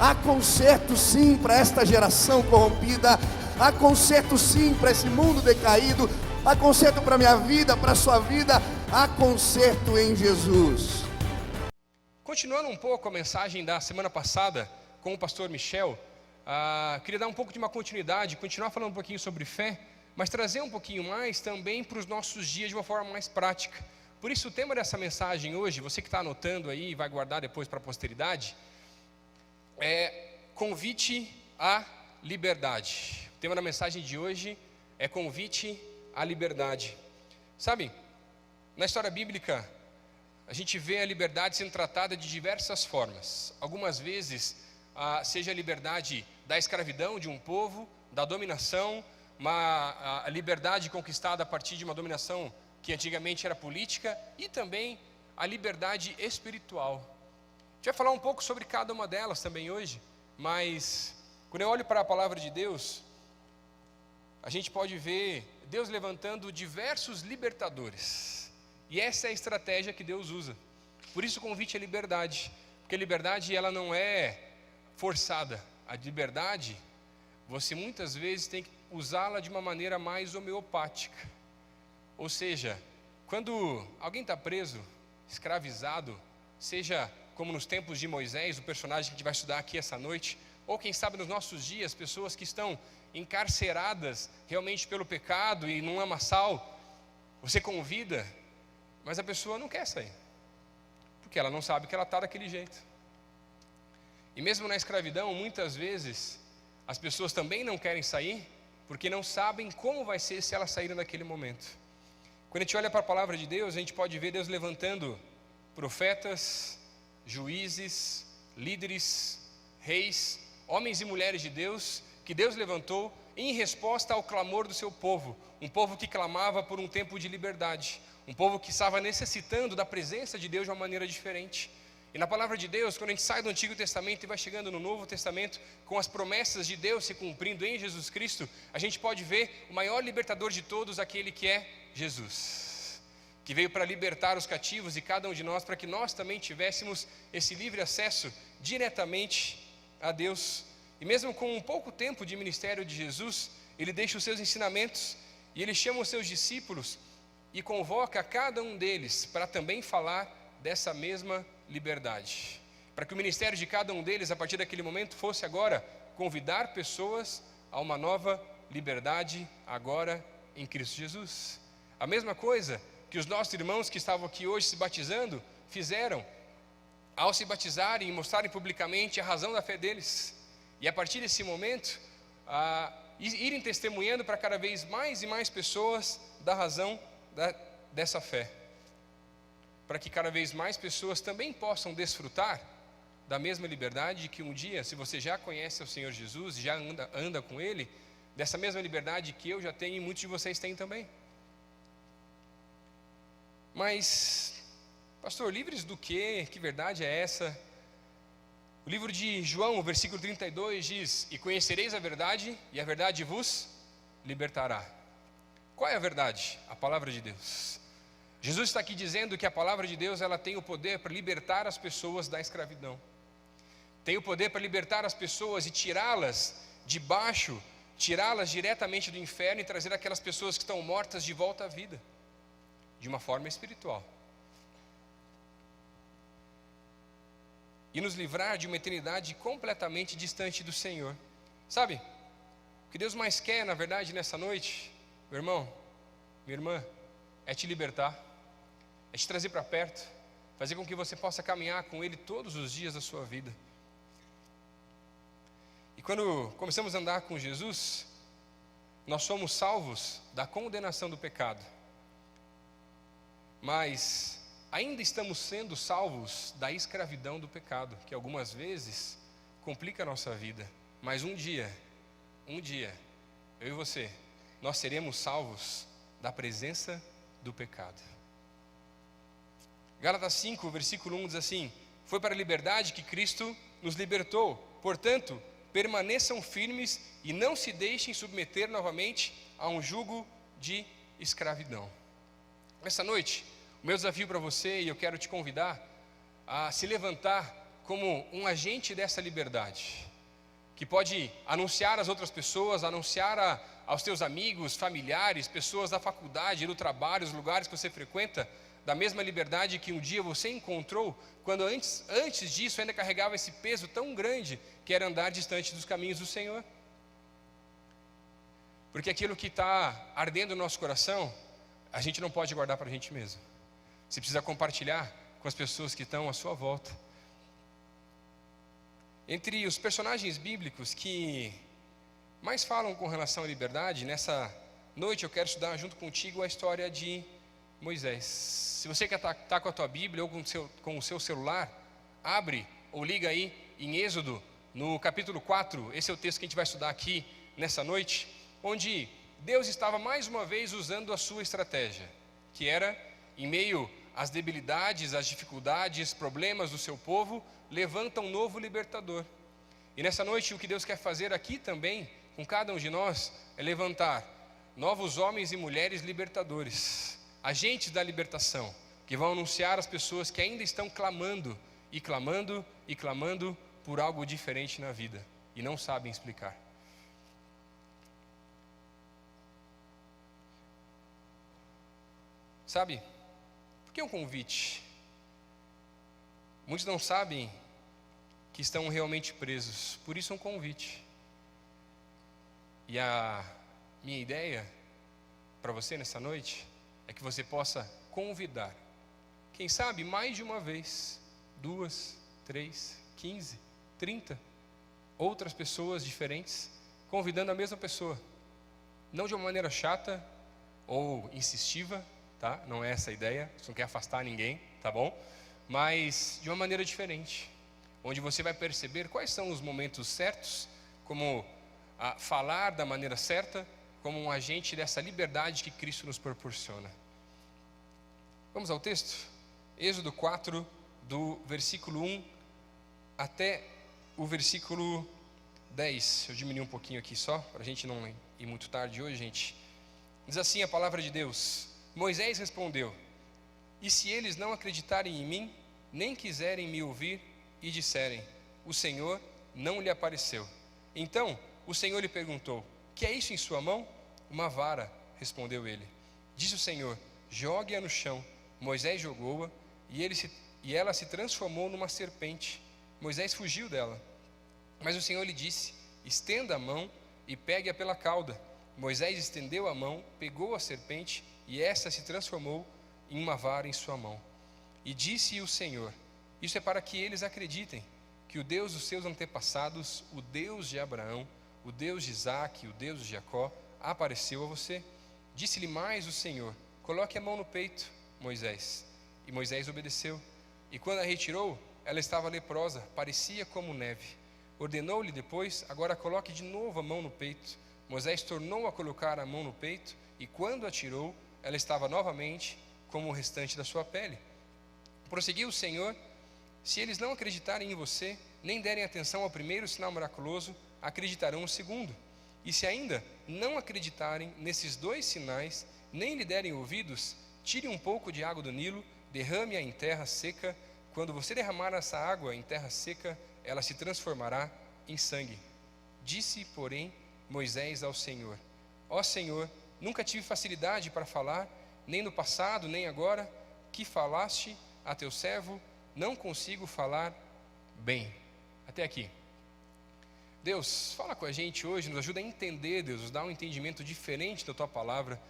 Há conserto sim para esta geração corrompida. Há conserto sim para esse mundo decaído. Há conserto para a minha vida, para a sua vida. Há conserto em Jesus. Continuando um pouco a mensagem da semana passada com o pastor Michel, queria dar um pouco de uma continuidade, continuar falando um pouquinho sobre fé, mas trazer um pouquinho mais também para os nossos dias de uma forma mais prática. Por isso o tema dessa mensagem hoje, você que está anotando aí e vai guardar depois para a posteridade, é convite à liberdade. O tema da mensagem de hoje é convite à liberdade. Sabe, na história bíblica, a gente vê a liberdade sendo tratada de diversas formas. Algumas vezes, seja a liberdade da escravidão de um povo, da dominação, a liberdade conquistada a partir de uma dominação que antigamente era política, e também a liberdade espiritual. A gente vai falar um pouco sobre cada uma delas também hoje, mas quando eu olho para a palavra de Deus, a gente pode ver Deus levantando diversos libertadores, e essa é a estratégia que Deus usa. Por isso o convite à liberdade, porque a liberdade ela não é forçada. A liberdade, você muitas vezes tem que usá-la de uma maneira mais homeopática. Ou seja, quando alguém está preso, escravizado, seja como nos tempos de Moisés, o personagem que a gente vai estudar aqui essa noite, ou quem sabe nos nossos dias, pessoas que estão encarceradas realmente pelo pecado e num lamaçal, você convida, mas a pessoa não quer sair, porque ela não sabe que ela está daquele jeito. E mesmo na escravidão, muitas vezes, as pessoas também não querem sair, porque não sabem como vai ser se elas saírem daquele momento. Quando a gente olha para a palavra de Deus, a gente pode ver Deus levantando profetas, juízes, líderes, reis, homens e mulheres de Deus, que Deus levantou em resposta ao clamor do seu povo, um povo que clamava por um tempo de liberdade, um povo que estava necessitando da presença de Deus de uma maneira diferente. E na palavra de Deus, quando a gente sai do Antigo Testamento e vai chegando no Novo Testamento, com as promessas de Deus se cumprindo em Jesus Cristo, a gente pode ver o maior libertador de todos, aquele que é Jesus, que veio para libertar os cativos e cada um de nós, para que nós também tivéssemos esse livre acesso diretamente a Deus. E mesmo com um pouco tempo de ministério de Jesus, ele deixa os seus ensinamentos e ele chama os seus discípulos e convoca cada um deles para também falar dessa mesma liberdade, para que o ministério de cada um deles a partir daquele momento fosse agora convidar pessoas a uma nova liberdade agora em Cristo Jesus. A mesma coisa que os nossos irmãos que estavam aqui hoje se batizando fizeram ao se batizarem e mostrarem publicamente a razão da fé deles, e a partir desse momento irem testemunhando para cada vez mais e mais pessoas da razão dessa fé, para que cada vez mais pessoas também possam desfrutar da mesma liberdade que um dia, se você já conhece o Senhor Jesus e já anda com Ele, dessa mesma liberdade que eu já tenho e muitos de vocês têm também. Mas, pastor, livres do quê? Que verdade é essa? O livro de João, o versículo 32 diz: e conhecereis a verdade, e a verdade vos libertará. Qual é a verdade? A palavra de Deus. Jesus está aqui dizendo que a palavra de Deus ela tem o poder para libertar as pessoas da escravidão, tem o poder para libertar as pessoas e tirá-las de baixo, tirá-las diretamente do inferno e trazer aquelas pessoas que estão mortas de volta à vida, de uma forma espiritual, e nos livrar de uma eternidade completamente distante do Senhor. Sabe, o que Deus mais quer na verdade nessa noite, meu irmão, minha irmã, é te libertar, é te trazer para perto, fazer com que você possa caminhar com Ele todos os dias da sua vida. E quando começamos a andar com Jesus, nós somos salvos da condenação do pecado, mas ainda estamos sendo salvos da escravidão do pecado, que algumas vezes complica a nossa vida, mas um dia, eu e você, nós seremos salvos da presença do pecado. Gálatas 5, versículo 1 diz assim: foi para a liberdade que Cristo nos libertou, portanto, permaneçam firmes e não se deixem submeter novamente a um jugo de escravidão. Essa noite, o meu desafio para você, e eu quero te convidar a se levantar como um agente dessa liberdade, que pode anunciar às outras pessoas, anunciar aos teus amigos, familiares, pessoas da faculdade, do trabalho, os lugares que você frequenta, da mesma liberdade que um dia você encontrou, quando antes disso ainda carregava esse peso tão grande, que era andar distante dos caminhos do Senhor. Porque aquilo que está ardendo no nosso coração, a gente não pode guardar para a gente mesmo. Você precisa compartilhar com as pessoas que estão à sua volta. Entre os personagens bíblicos que mais falam com relação à liberdade, nessa noite eu quero estudar junto contigo a história de Moisés. Se você quer estar com a tua Bíblia ou com o seu celular, abre ou liga aí em Êxodo, no capítulo 4, esse é o texto que a gente vai estudar aqui nessa noite, onde Deus estava mais uma vez usando a sua estratégia, que era, em meio às debilidades, às dificuldades, problemas do seu povo, levanta um novo libertador. E nessa noite o que Deus quer fazer aqui também, com cada um de nós, é levantar novos homens e mulheres libertadores, agentes da libertação, que vão anunciar às pessoas que ainda estão clamando, e clamando, e clamando por algo diferente na vida, e não sabem explicar. Sabe, por que um convite? Muitos não sabem que estão realmente presos, por isso um convite. E a minha ideia para você nessa noite é que você possa convidar, quem sabe mais de uma vez, 2, 3, 15, 30, outras pessoas diferentes, convidando a mesma pessoa, não de uma maneira chata ou insistiva, tá? Não é essa a ideia, você não quer afastar ninguém, tá bom? Mas de uma maneira diferente, onde você vai perceber quais são os momentos certos, como falar da maneira certa, como um agente dessa liberdade que Cristo nos proporciona. Vamos ao texto? Êxodo 4, do versículo 1 até o versículo 10. Eu diminui um pouquinho aqui só, para a gente não ir muito tarde hoje, gente. Diz assim a palavra de Deus: Moisés respondeu: e se eles não acreditarem em mim, nem quiserem me ouvir e disserem, o Senhor não lhe apareceu? Então o Senhor lhe perguntou: que é isso em sua mão? Uma vara, respondeu ele. Disse o Senhor: jogue-a no chão. Moisés jogou-a e ela se transformou numa serpente. Moisés fugiu dela. Mas o Senhor lhe disse: estenda a mão e pegue-a pela cauda. Moisés estendeu a mão, pegou a serpente e esta se transformou em uma vara em sua mão. E disse o Senhor: isso é para que eles acreditem que o Deus dos seus antepassados, o Deus de Abraão, o Deus de Isaque, o Deus de Jacó, apareceu a você. Disse-lhe mais o Senhor: coloque a mão no peito, Moisés. E Moisés obedeceu. E quando a retirou, ela estava leprosa, parecia como neve. Ordenou-lhe depois: agora coloque de novo a mão no peito. Moisés tornou a colocar a mão no peito, e quando a tirou, ela estava novamente como o restante da sua pele. Prosseguiu o Senhor: se eles não acreditarem em você, nem derem atenção ao primeiro sinal miraculoso, acreditarão no segundo. E se ainda não acreditarem nesses 2 sinais, nem lhe derem ouvidos, tire um pouco de água do Nilo, derrame-a em terra seca. Quando você derramar essa água em terra seca, ela se transformará em sangue. Disse, porém, Moisés ao Senhor: ó Senhor, nunca tive facilidade para falar, nem no passado, nem agora, que falaste a teu servo, não consigo falar bem. Até aqui. Deus, fala com a gente hoje, nos ajuda a entender, Deus, nos dá um entendimento diferente da Tua palavra.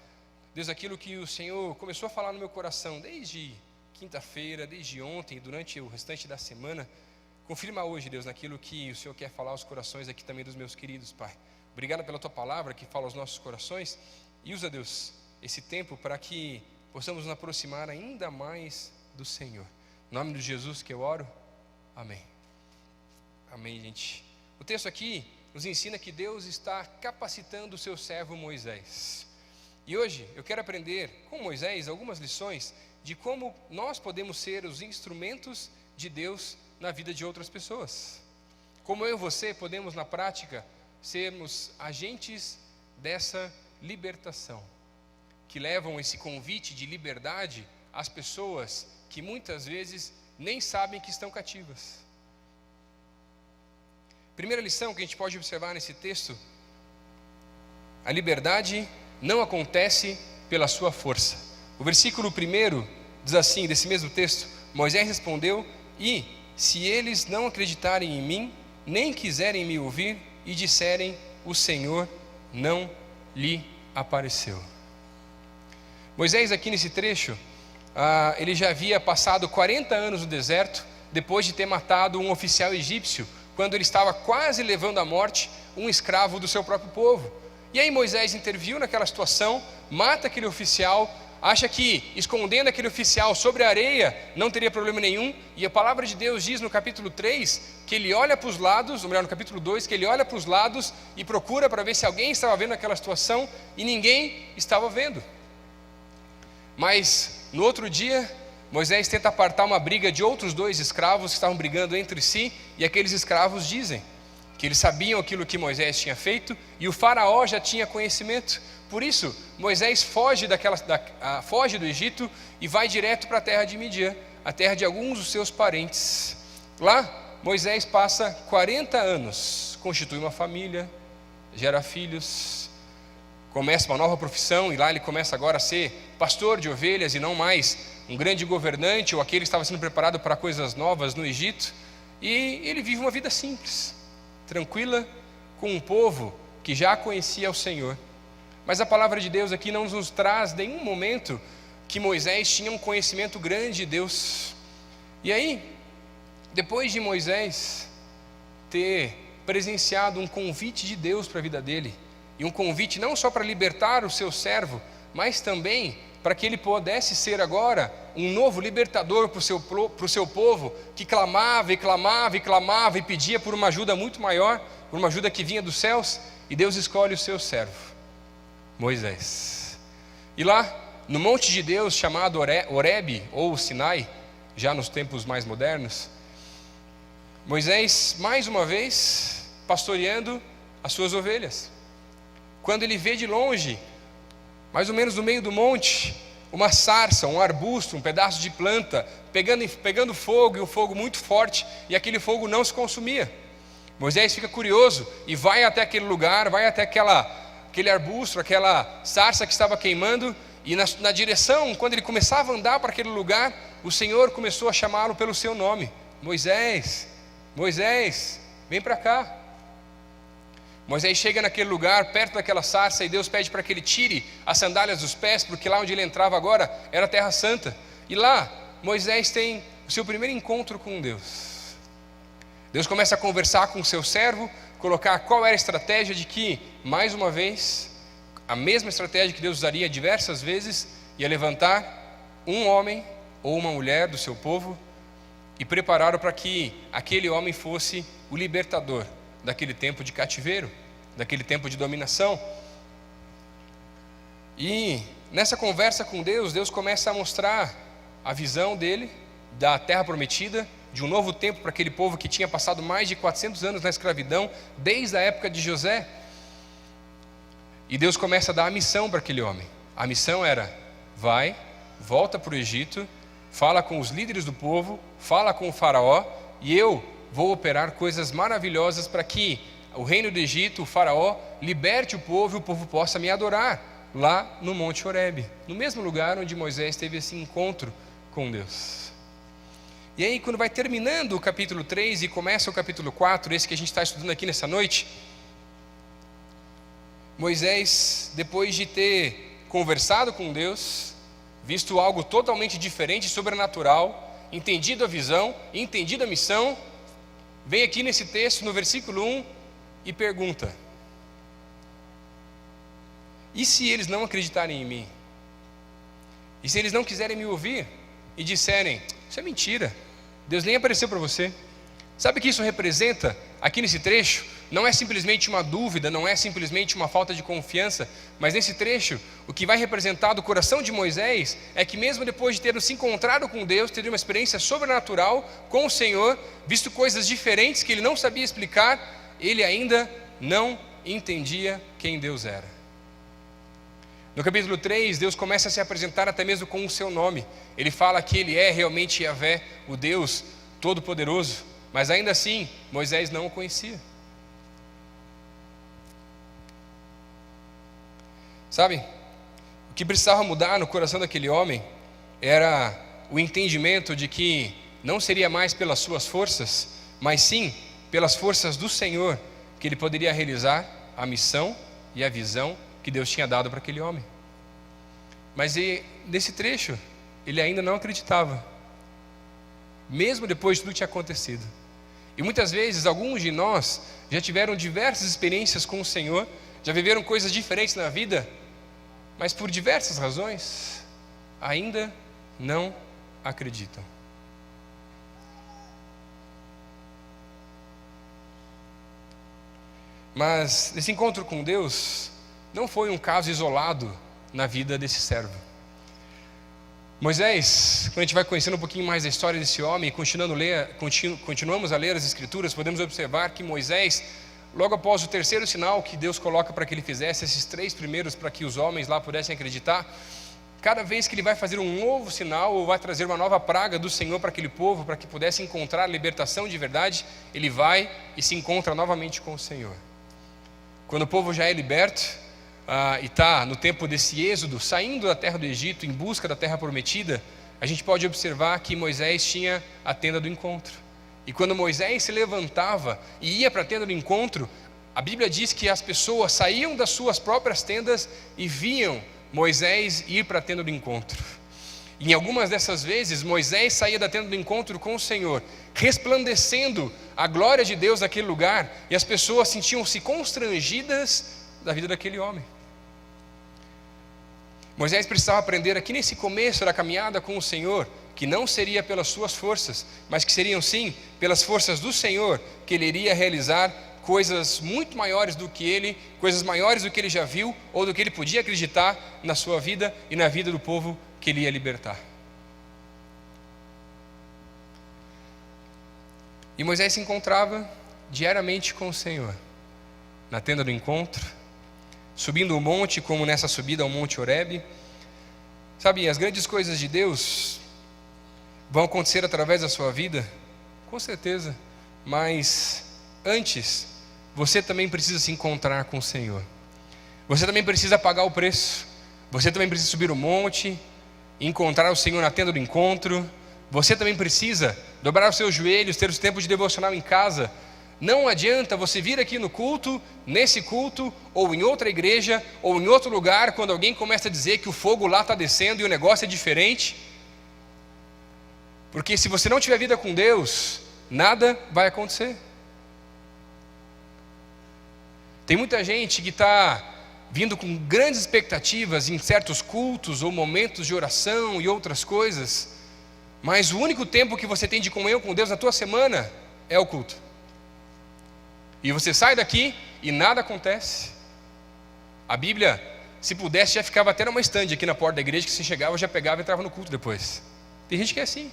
Deus, aquilo que o Senhor começou a falar no meu coração desde quinta-feira, desde ontem, durante o restante da semana, confirma hoje, Deus, naquilo que o Senhor quer falar aos corações aqui também dos meus queridos, Pai. Obrigado pela Tua palavra que fala aos nossos corações, e usa, Deus, esse tempo para que possamos nos aproximar ainda mais do Senhor. Em nome de Jesus que eu oro, amém. Amém, gente. O texto aqui nos ensina que Deus está capacitando o seu servo Moisés. E hoje eu quero aprender com Moisés algumas lições de como nós podemos ser os instrumentos de Deus na vida de outras pessoas. Como eu e você podemos na prática sermos agentes dessa libertação, que levam esse convite de liberdade às pessoas que muitas vezes nem sabem que estão cativas. Primeira lição que a gente pode observar nesse texto: a liberdade não acontece pela sua força. O versículo 1 diz assim, desse mesmo texto: Moisés respondeu: e se eles não acreditarem em mim, nem quiserem me ouvir, e disserem, o Senhor não lhe apareceu. Moisés, aqui nesse trecho, ele já havia passado 40 anos no deserto, depois de ter matado um oficial egípcio, quando ele estava quase levando à morte um escravo do seu próprio povo. E aí Moisés interviu naquela situação, mata aquele oficial, acha que escondendo aquele oficial sobre a areia não teria problema nenhum, e a palavra de Deus diz no capítulo 3, que ele olha para os lados, ou melhor, no capítulo 2, que ele olha para os lados e procura para ver se alguém estava vendo aquela situação, e ninguém estava vendo. Mas no outro dia, Moisés tenta apartar uma briga de outros 2 escravos que estavam brigando entre si, e aqueles escravos dizem que eles sabiam aquilo que Moisés tinha feito, e o faraó já tinha conhecimento. Por isso, Moisés foge do Egito e vai direto para a terra de Midian, a terra de alguns dos seus parentes. Lá, Moisés passa 40 anos, constitui uma família, gera filhos, começa uma nova profissão, e lá ele começa agora a ser pastor de ovelhas e não mais um grande governante ou aquele que estava sendo preparado para coisas novas no Egito. E ele vive uma vida simples, tranquila, com um povo que já conhecia o Senhor. Mas a palavra de Deus aqui não nos traz nenhum momento que Moisés tinha um conhecimento grande de Deus. E aí, depois de Moisés ter presenciado um convite de Deus para a vida dele, e um convite não só para libertar o seu servo, mas também para que ele pudesse ser agora um novo libertador para o seu povo, que clamava e clamava e clamava e pedia por uma ajuda muito maior, por uma ajuda que vinha dos céus, e Deus escolhe o seu servo, Moisés. E lá, no monte de Deus chamado Horebe, ou Sinai, já nos tempos mais modernos, Moisés, mais uma vez, pastoreando as suas ovelhas. Quando ele vê de longe, mais ou menos no meio do monte, uma sarça, um arbusto, um pedaço de planta, pegando fogo, e um fogo muito forte, e aquele fogo não se consumia. Moisés fica curioso e vai até aquele lugar, vai até aquele arbusto, aquela sarça que estava queimando, e na direção, quando ele começava a andar para aquele lugar, o Senhor começou a chamá-lo pelo seu nome: Moisés, Moisés, vem para cá. Moisés chega naquele lugar, perto daquela sarça, e Deus pede para que ele tire as sandálias dos pés, porque lá onde ele entrava agora era a terra santa. E lá, Moisés tem o seu primeiro encontro com Deus. Deus começa a conversar com o seu servo, colocar qual era a estratégia de que, mais uma vez, a mesma estratégia que Deus usaria diversas vezes, ia levantar um homem ou uma mulher do seu povo e preparar para que aquele homem fosse o libertador daquele tempo de cativeiro, daquele tempo de dominação. E nessa conversa com Deus, Deus começa a mostrar a visão dele, da terra prometida, de um novo tempo para aquele povo que tinha passado mais de 400 anos na escravidão, desde a época de José. E Deus começa a dar a missão para aquele homem. A missão era: vai, volta para o Egito, fala com os líderes do povo, fala com o faraó, e eu vou operar coisas maravilhosas para que o reino do Egito, o faraó, liberte o povo e o povo possa me adorar lá no Monte Horebe, no mesmo lugar onde Moisés teve esse encontro com Deus. E aí, quando vai terminando o capítulo 3 e começa o capítulo 4, esse que a gente está estudando aqui nessa noite, Moisés, depois de ter conversado com Deus, visto algo totalmente diferente, sobrenatural, entendido a visão, entendido a missão, vem aqui nesse texto, no versículo 1, e pergunta: e se eles não acreditarem em mim? E se eles não quiserem me ouvir e disserem: isso é mentira, Deus nem apareceu para você? Sabe o que isso representa aqui nesse trecho? Não é simplesmente uma dúvida, não é simplesmente uma falta de confiança, mas nesse trecho, o que vai representar do coração de Moisés é que mesmo depois de ter se encontrado com Deus, ter uma experiência sobrenatural com o Senhor, visto coisas diferentes que ele não sabia explicar, ele ainda não entendia quem Deus era. No capítulo 3, Deus começa a se apresentar até mesmo com o seu nome. Ele fala que ele é realmente Yahvé, o Deus Todo-Poderoso, mas ainda assim, Moisés não o conhecia. Sabe? O que precisava mudar no coração daquele homem era o entendimento de que não seria mais pelas suas forças, mas sim pelas forças do Senhor que ele poderia realizar a missão e a visão que Deus tinha dado para aquele homem. Mas nesse trecho, ele ainda não acreditava, mesmo depois de tudo que tinha acontecido. E muitas vezes, alguns de nós já tiveram diversas experiências com o Senhor, já viveram coisas diferentes na vida, mas por diversas razões, ainda não acreditam. Mas esse encontro com Deus não foi um caso isolado na vida desse servo. Moisés, quando a gente vai conhecendo um pouquinho mais a história desse homem, continuamos a ler as Escrituras, podemos observar que Moisés, logo após o terceiro sinal que Deus coloca para que ele fizesse, esses 3 primeiros para que os homens lá pudessem acreditar, cada vez que ele vai fazer um novo sinal, ou vai trazer uma nova praga do Senhor para aquele povo, para que pudesse encontrar a libertação de verdade, ele vai e se encontra novamente com o Senhor. Quando o povo já é liberto, e está no tempo desse êxodo, saindo da terra do Egito, em busca da terra prometida, a gente pode observar que Moisés tinha a tenda do encontro. E quando Moisés se levantava e ia para a tenda do encontro, a Bíblia diz que as pessoas saíam das suas próprias tendas e viam Moisés ir para a tenda do encontro. E em algumas dessas vezes, Moisés saía da tenda do encontro com o Senhor, resplandecendo a glória de Deus naquele lugar, e as pessoas sentiam-se constrangidas da vida daquele homem. Moisés precisava aprender aqui nesse começo da caminhada com o Senhor, que não seria pelas suas forças, mas que seriam sim pelas forças do Senhor, que ele iria realizar coisas muito maiores do que ele, coisas maiores do que ele já viu, ou do que ele podia acreditar na sua vida e na vida do povo que ele ia libertar. E Moisés se encontrava diariamente com o Senhor, na tenda do encontro, subindo o monte, como nessa subida ao Monte Horebe. Sabe, as grandes coisas de Deus vão acontecer através da sua vida, com certeza, mas antes, você também precisa se encontrar com o Senhor. Você também precisa pagar o preço. Você também precisa subir o monte, encontrar o Senhor na tenda do encontro. Você também precisa dobrar os seus joelhos, ter os tempos de devocional em casa. Não adianta você vir aqui no culto, nesse culto, ou em outra igreja, ou em outro lugar, quando alguém começa a dizer que o fogo lá está descendo e o negócio é diferente. Porque se você não tiver vida com Deus, nada vai acontecer. Tem muita gente que está vindo com grandes expectativas em certos cultos ou momentos de oração e outras coisas, mas o único tempo que você tem de comunhão com Deus na tua semana é o culto. E você sai daqui e nada acontece. A Bíblia, se pudesse, já ficava até numa estande aqui na porta da igreja, que você chegava, já pegava e entrava no culto depois. Tem gente que é assim.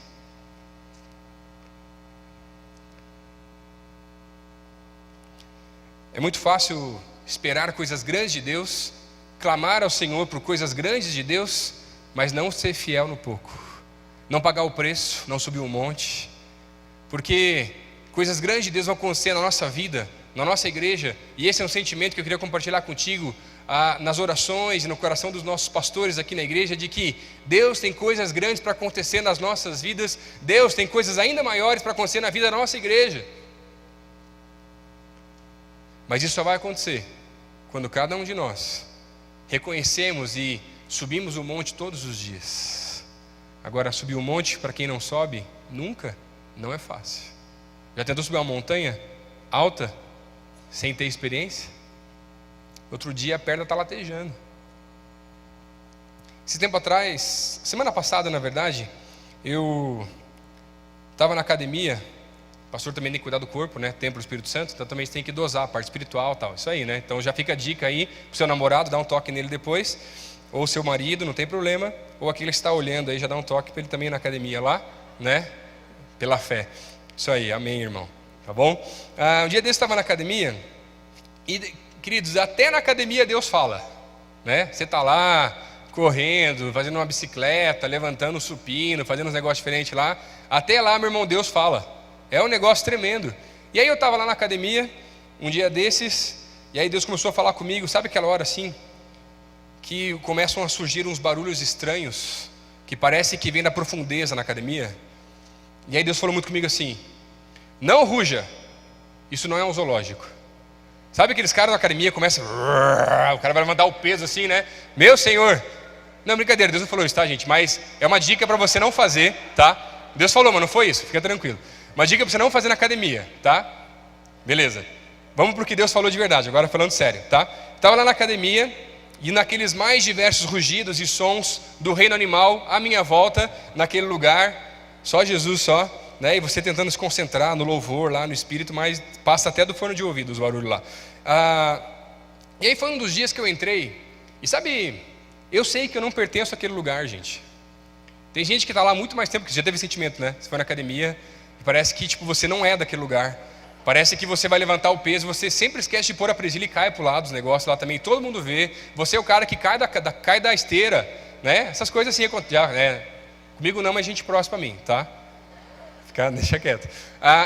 É muito fácil esperar coisas grandes de Deus, clamar ao Senhor por coisas grandes de Deus, mas não ser fiel no pouco, não pagar o preço, não subir um monte, porque coisas grandes de Deus vão acontecer na nossa vida, na nossa igreja, e esse é um sentimento que eu queria compartilhar contigo, nas orações e no coração dos nossos pastores aqui na igreja, de que Deus tem coisas grandes para acontecer nas nossas vidas, Deus tem coisas ainda maiores para acontecer na vida da nossa igreja. Mas isso só vai acontecer quando cada um de nós reconhecemos e subimos o monte todos os dias. Agora, subir o monte, para quem não sobe, nunca, não é fácil. Já tentou subir uma montanha alta, sem ter experiência? Outro dia a perna está latejando. Esse tempo atrás, semana passada na verdade, eu estava na academia. O pastor também tem que cuidar do corpo, né? Templo do Espírito Santo, então também tem que dosar a parte espiritual e tal. Isso aí, né? Então já fica a dica aí pro seu namorado, dá um toque nele depois, ou seu marido, não tem problema, ou aquele que está olhando aí, já dá um toque para ele também ir na academia lá, né? Pela fé. Isso aí, amém, irmão. Tá bom? Um dia desse estava na academia, e, queridos, até na academia Deus fala, né? Você está lá, correndo, fazendo uma bicicleta, levantando um supino, fazendo uns negócios diferentes lá, até lá, meu irmão, Deus fala. É um negócio tremendo. E aí eu estava lá na academia, um dia desses, e aí Deus começou a falar comigo, sabe aquela hora assim, que começam a surgir uns barulhos estranhos, que parece que vem da profundeza na academia. E aí Deus falou muito comigo assim: não ruja, isso não é um zoológico. Sabe aqueles caras na academia começam, o cara vai levantar o peso assim, né? Meu Senhor. Não, brincadeira, Deus não falou isso, tá, gente? Mas é uma dica para você não fazer, tá? Deus falou, mas não foi isso, fica tranquilo. Uma dica para você não fazer na academia, tá? Beleza. Vamos para o que Deus falou de verdade, agora falando sério, tá? Estava lá na academia e naqueles mais diversos rugidos e sons do reino animal à minha volta, naquele lugar, só Jesus só, né? E você tentando se concentrar no louvor lá, no espírito, mas passa até do fone de ouvido os barulhos lá. E aí foi um dos dias que eu entrei, e sabe, eu sei que eu não pertenço àquele lugar, gente. Tem gente que está lá muito mais tempo, que já teve sentimento, né? Você foi na academia e parece que tipo, você não é daquele lugar. Parece que você vai levantar o peso, você sempre esquece de pôr a presilha e cai para o lado dos negócios lá também. Todo mundo vê. Você é o cara que cai da esteira, né? Essas coisas assim acontecem, né? Comigo não, mas gente próxima a mim, tá? Deixa quieto.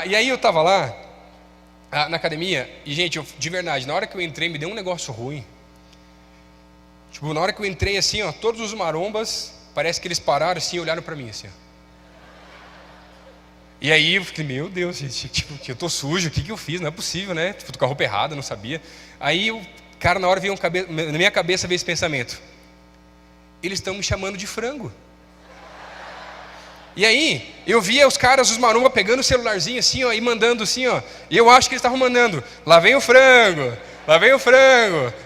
E aí eu estava lá na academia e, gente, de verdade, na hora que eu entrei me deu um negócio ruim. Tipo, na hora que eu entrei assim, ó, todos os marombas, parece que eles pararam assim e olharam para mim assim, ó. E aí eu fiquei, meu Deus, gente, tipo, eu tô sujo, o que eu fiz? Não é possível, né? Tipo, tô com a roupa errada, não sabia. Aí o cara, na hora, na minha cabeça veio esse pensamento: eles estão me chamando de frango. E aí, eu via os caras, os maromba, pegando o celularzinho assim, ó, e mandando assim, ó. E eu acho que eles estavam mandando, lá vem o frango,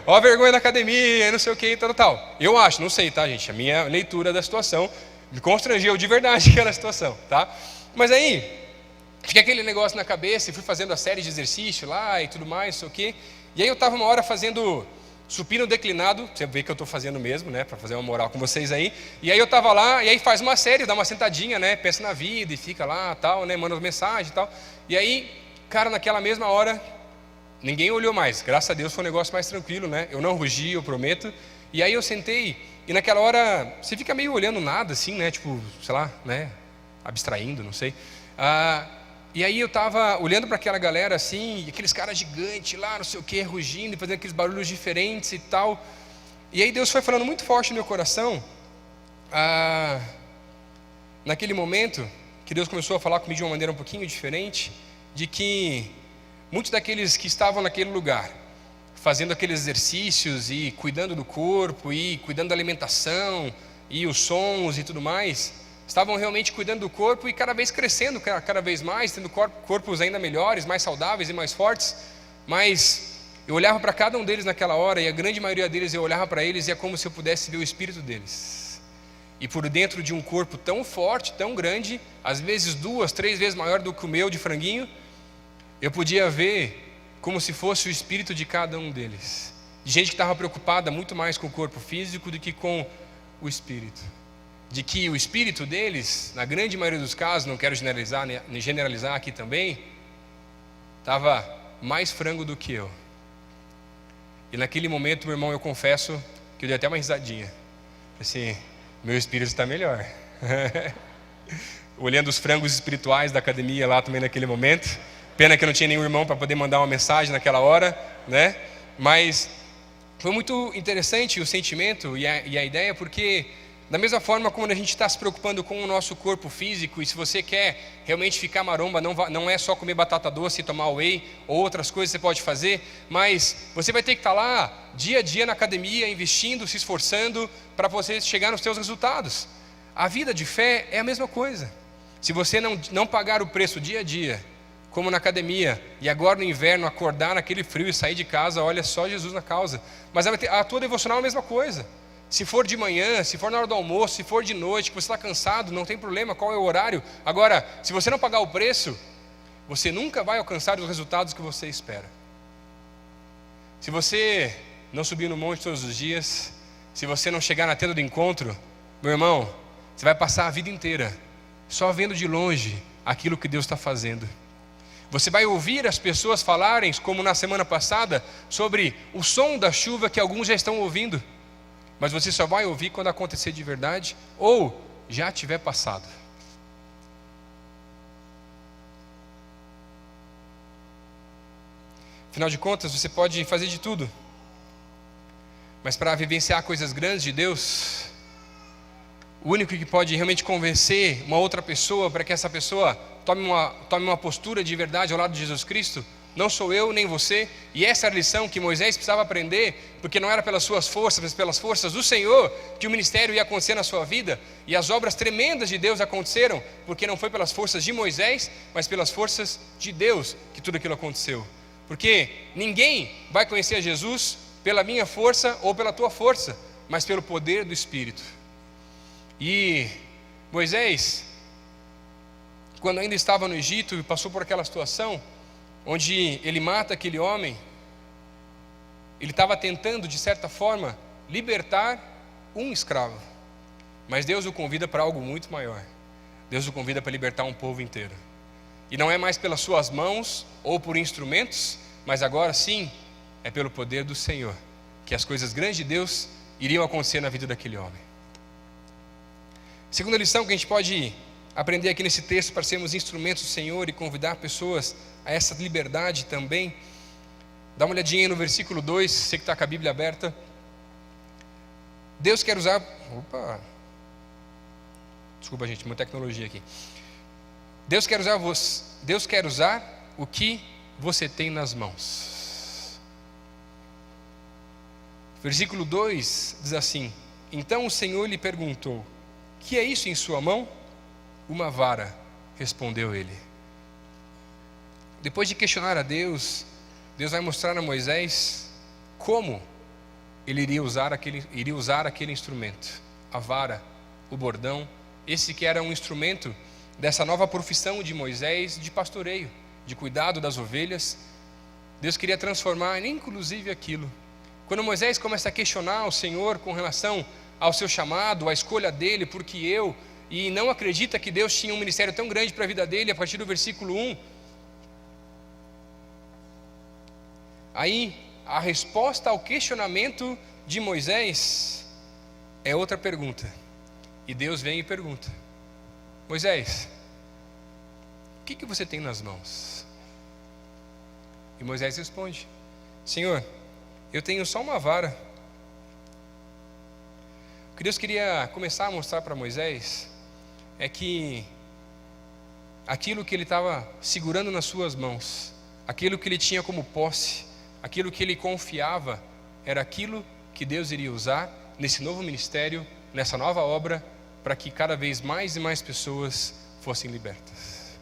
ó a vergonha na academia, não sei o que, tal. Eu acho, não sei, tá, gente? A minha leitura da situação me constrangeu de verdade aquela situação, tá? Mas aí, fiquei aquele negócio na cabeça e fui fazendo a série de exercício lá e tudo mais, não sei o quê. E aí eu estava uma hora fazendo supino declinado, você vê que eu estou fazendo mesmo, né, para fazer uma moral com vocês aí. E aí eu estava lá, e aí faz uma série, dá uma sentadinha, né, pensa na vida e fica lá, tal, né, manda mensagem e tal. E aí, cara, naquela mesma hora, ninguém olhou mais, graças a Deus foi um negócio mais tranquilo, né, eu não rugi, eu prometo. E aí eu sentei, e naquela hora, você fica meio olhando nada assim, né, tipo, sei lá, né, abstraindo, não sei. E aí eu estava olhando para aquela galera assim, e aqueles caras gigantes lá, não sei o que, rugindo e fazendo aqueles barulhos diferentes e tal. E aí Deus foi falando muito forte no meu coração, naquele momento, que Deus começou a falar comigo de uma maneira um pouquinho diferente, de que muitos daqueles que estavam naquele lugar, fazendo aqueles exercícios e cuidando do corpo, e cuidando da alimentação, e os sons e tudo mais, estavam realmente cuidando do corpo e cada vez crescendo, cada vez mais, tendo corpos ainda melhores, mais saudáveis e mais fortes. Mas eu olhava para cada um deles naquela hora, e a grande maioria deles eu olhava para eles e é como se eu pudesse ver o espírito deles. E por dentro de um corpo tão forte, tão grande, às vezes 2, 3 vezes maior do que o meu de franguinho, eu podia ver como se fosse o espírito de cada um deles. De gente que estava preocupada muito mais com o corpo físico do que com o espírito. De que o espírito deles, na grande maioria dos casos, não quero generalizar aqui também, estava mais frango do que eu. E naquele momento, meu irmão, eu confesso que eu dei até uma risadinha. Assim, meu espírito está melhor. Olhando os frangos espirituais da academia lá também naquele momento. Pena que eu não tinha nenhum irmão para poder mandar uma mensagem naquela hora, né? Mas foi muito interessante o sentimento e a ideia, porque da mesma forma como a gente está se preocupando com o nosso corpo físico, e se você quer realmente ficar maromba, não é só comer batata doce e tomar whey, ou outras coisas que você pode fazer, mas você vai ter que estar lá, dia a dia na academia, investindo, se esforçando, para você chegar nos seus resultados. A vida de fé é a mesma coisa. Se você não pagar o preço dia a dia, como na academia, e agora no inverno, acordar naquele frio e sair de casa, olha só Jesus na causa. Mas a tua devocional é a mesma coisa. Se for de manhã, se for na hora do almoço, se for de noite, que você está cansado, não tem problema, qual é o horário. Agora, se você não pagar o preço, você nunca vai alcançar os resultados que você espera. Se você não subir no monte todos os dias, se você não chegar na tenda do encontro, meu irmão, você vai passar a vida inteira só vendo de longe aquilo que Deus está fazendo. Você vai ouvir as pessoas falarem, como na semana passada, sobre o som da chuva que alguns já estão ouvindo. Mas você só vai ouvir quando acontecer de verdade, ou já tiver passado. Afinal de contas, você pode fazer de tudo, Mas para vivenciar coisas grandes de Deus, o único que pode realmente convencer uma outra pessoa para que essa pessoa tome uma postura de verdade ao lado de Jesus Cristo, não sou eu nem você. E essa era a lição que Moisés precisava aprender, porque não era pelas suas forças, mas pelas forças do Senhor que o ministério ia acontecer na sua vida. E as obras tremendas de Deus aconteceram, porque não foi pelas forças de Moisés, mas pelas forças de Deus que tudo aquilo aconteceu. Porque ninguém vai conhecer a Jesus pela minha força ou pela tua força, mas pelo poder do Espírito. E Moisés, quando ainda estava no Egito e passou por aquela situação onde ele mata aquele homem, ele estava tentando, de certa forma, libertar um escravo. Mas Deus o convida para algo muito maior. Deus o convida para libertar um povo inteiro. E não é mais pelas suas mãos ou por instrumentos, mas agora sim é pelo poder do Senhor que as coisas grandes de Deus iriam acontecer na vida daquele homem. Segunda lição que a gente pode aprender aqui nesse texto para sermos instrumentos do Senhor e convidar pessoas a essa liberdade também. Dá uma olhadinha aí no versículo 2, você que está com a Bíblia aberta. Deus quer usar... Desculpa, gente, muita tecnologia aqui. Deus quer usar o que você tem nas mãos. Versículo 2 diz assim: então o Senhor lhe perguntou: que é isso em sua mão? Uma vara, respondeu ele. Depois de questionar a Deus, Deus vai mostrar a Moisés como ele iria usar aquele instrumento, a vara, o bordão, esse que era um instrumento dessa nova profissão de Moisés de pastoreio, de cuidado das ovelhas. Deus queria transformar inclusive aquilo. Quando Moisés começa a questionar o Senhor com relação ao seu chamado, à escolha dele, porque eu, e não acredita que Deus tinha um ministério tão grande para a vida dele, a partir do versículo 1, aí a resposta ao questionamento de Moisés é outra pergunta. E Deus vem e pergunta: Moisés, o que você tem nas mãos? E Moisés responde: Senhor, eu tenho só uma vara. O que Deus queria começar a mostrar para Moisés é que aquilo que ele estava segurando nas suas mãos, aquilo que ele tinha como posse, aquilo que ele confiava, era aquilo que Deus iria usar nesse novo ministério, nessa nova obra, para que cada vez mais e mais pessoas fossem libertas.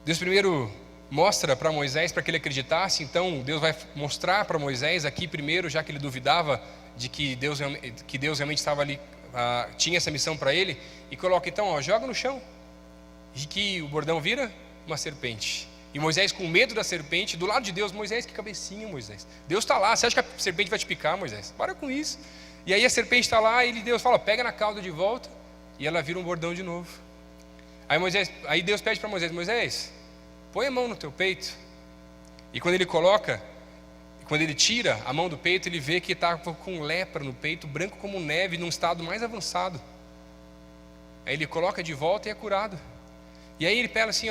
Deus primeiro mostra para Moisés, para que ele acreditasse. Então Deus vai mostrar para Moisés aqui primeiro, já que ele duvidava de que Deus realmente estava ali, tinha essa missão para ele, e coloca então, joga no chão, de que o bordão vira uma serpente. E Moisés, com medo da serpente, do lado de Deus: Moisés, que cabecinha, Moisés, Deus está lá, você acha que a serpente vai te picar, Moisés? Para com isso. E aí a serpente está lá, e Deus fala: pega na cauda de volta, e ela vira um bordão de novo. Aí Deus pede para Moisés: Moisés, põe a mão no teu peito. E quando ele tira a mão do peito, ele vê que está com lepra no peito, branco como neve, num estado mais avançado. Aí ele coloca de volta e é curado. E aí ele pega assim: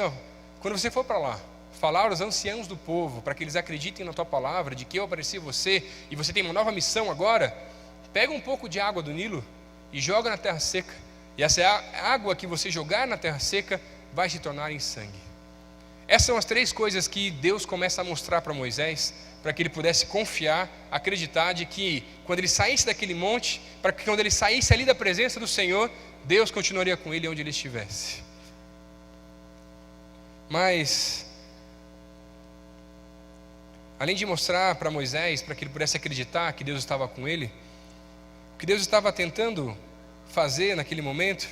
quando você for para lá, falar aos anciãos do povo, para que eles acreditem na tua palavra, de que eu apareci você, e você tem uma nova missão agora, pega um pouco de água do Nilo e joga na terra seca. E essa água que você jogar na terra seca vai se tornar em sangue. Essas são as três coisas que Deus começa a mostrar para Moisés, para que ele pudesse confiar, acreditar de que quando ele saísse daquele monte, para que quando ele saísse ali da presença do Senhor, Deus continuaria com ele onde ele estivesse. Mas, além de mostrar para Moisés, para que ele pudesse acreditar que Deus estava com ele, o que Deus estava tentando fazer naquele momento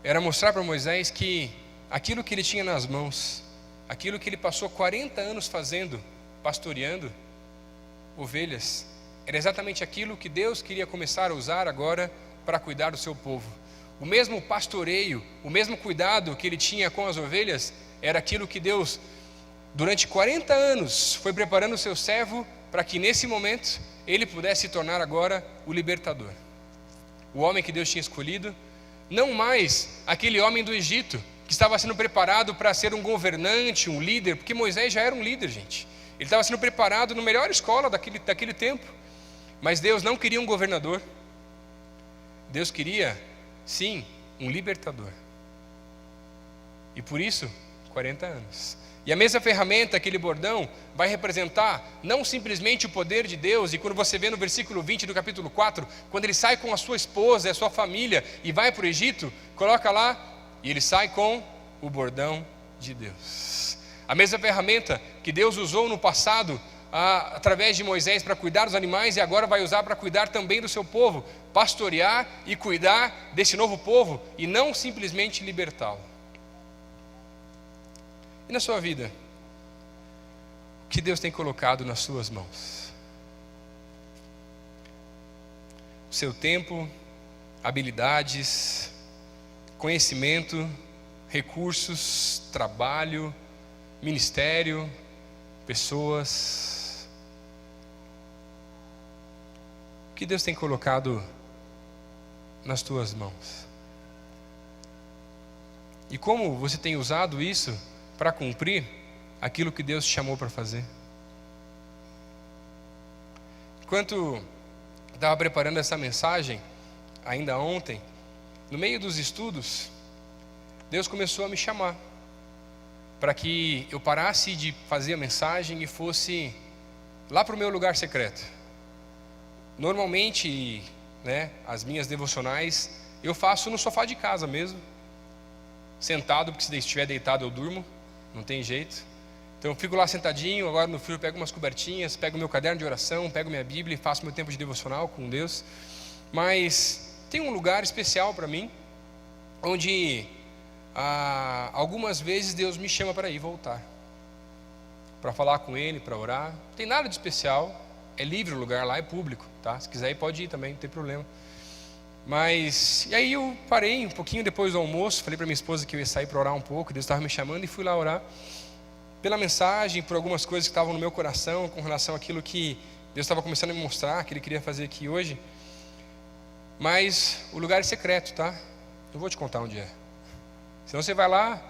era mostrar para Moisés que aquilo que ele tinha nas mãos, aquilo que ele passou 40 anos fazendo, pastoreando ovelhas, era exatamente aquilo que Deus queria começar a usar agora para cuidar do seu povo. O mesmo pastoreio, o mesmo cuidado que ele tinha com as ovelhas, era aquilo que Deus, durante 40 anos, foi preparando o seu servo para que nesse momento ele pudesse se tornar agora o libertador. O homem que Deus tinha escolhido, não mais aquele homem do Egito, que estava sendo preparado para ser um governante, um líder, porque Moisés já era um líder, gente. Ele estava sendo preparado na melhor escola daquele tempo. Mas Deus não queria um governador. Deus queria, sim, um libertador. E por isso, 40 anos. E a mesma ferramenta, aquele bordão, vai representar não simplesmente o poder de Deus. E quando você vê no versículo 20 do capítulo 4, quando ele sai com a sua esposa e a sua família e vai para o Egito, coloca lá, e ele sai com o bordão de Deus. A mesma ferramenta que Deus usou no passado, através de Moisés para cuidar dos animais, e agora vai usar para cuidar também do seu povo, pastorear e cuidar desse novo povo, e não simplesmente libertá-lo. E na sua vida, o que Deus tem colocado nas suas mãos? O seu tempo, habilidades, conhecimento, recursos, trabalho, ministério, pessoas. O que Deus tem colocado nas tuas mãos? E como você tem usado isso para cumprir aquilo que Deus te chamou para fazer? Enquanto estava preparando essa mensagem, ainda ontem, no meio dos estudos, Deus começou a me chamar para que eu parasse de fazer a mensagem e fosse lá para o meu lugar secreto. Normalmente, as minhas devocionais eu faço no sofá de casa mesmo, sentado, porque se estiver deitado eu durmo, não tem jeito. Então eu fico lá sentadinho, agora no frio eu pego umas cobertinhas, pego meu caderno de oração, pego minha Bíblia e faço meu tempo de devocional com Deus. Mas tem um lugar especial para mim, onde algumas vezes Deus me chama para ir voltar, para falar com Ele, para orar. Não tem nada de especial, é livre o lugar lá, é público, tá? Se quiser ir pode ir também, não tem problema. Mas, e aí eu parei um pouquinho depois do almoço, falei para minha esposa que eu ia sair para orar um pouco, Deus estava me chamando e fui lá orar. Pela mensagem, por algumas coisas que estavam no meu coração, com relação àquilo que Deus estava começando a me mostrar, que Ele queria fazer aqui hoje. Mas o lugar é secreto, tá? Não vou te contar onde é. Senão você vai lá,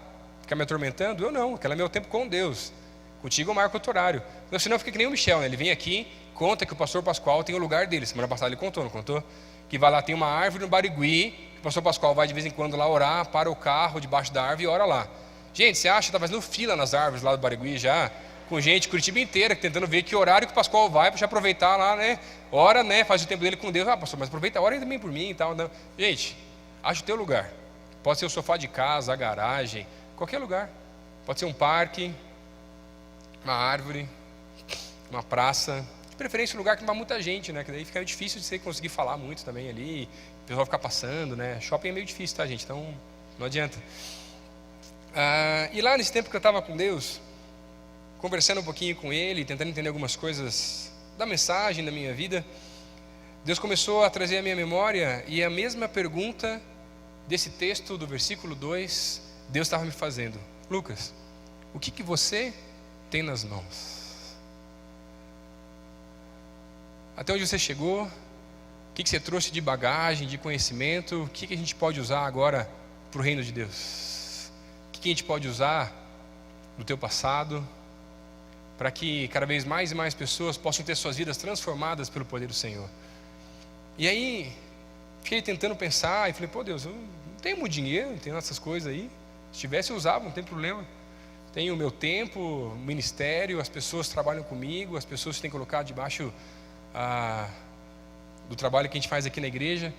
ficar me atormentando. Eu não, aquele é meu tempo com Deus. Contigo eu marco outro horário. Senão fica que nem o Michel, né? Ele vem aqui, conta que o pastor Pascoal tem o lugar dele. Semana passada ele contou, não contou? Que vai lá, tem uma árvore no Barigui, que o pastor Pascoal vai de vez em quando lá orar, para o carro debaixo da árvore e ora lá. Gente, você acha que está fazendo fila nas árvores lá do Barigui já? Com gente, Curitiba inteira, tentando ver que horário que o Pascoal vai, para já aproveitar lá, ora, faz o tempo dele com Deus. Pastor, mas aproveita, ora também por mim e tal. Não. Gente, acha o teu lugar. Pode ser o sofá de casa, a garagem, qualquer lugar. Pode ser um parque, uma árvore, uma praça. De preferência um lugar que não vai muita gente, que daí fica difícil de você conseguir falar muito também ali. O pessoal ficar passando, Shopping é meio difícil, tá, gente? Então, não adianta. E lá nesse tempo que eu estava com Deus, conversando um pouquinho com Ele, tentando entender algumas coisas da mensagem, da minha vida, Deus começou a trazer à minha memória, e a mesma pergunta desse texto do versículo 2, Deus estava me fazendo: Lucas, o que você tem nas mãos? Até onde você chegou? O que você trouxe de bagagem, de conhecimento? O que a gente pode usar agora para o reino de Deus? O que a gente pode usar do teu passado, para que cada vez mais e mais pessoas possam ter suas vidas transformadas pelo poder do Senhor? E aí, fiquei tentando pensar e falei: pô, Deus, eu não tenho muito dinheiro, não tenho essas coisas aí. Se tivesse eu usava, não tem problema. Tenho o meu tempo, o ministério, as pessoas trabalham comigo, as pessoas têm colocado debaixo do trabalho que a gente faz aqui na igreja.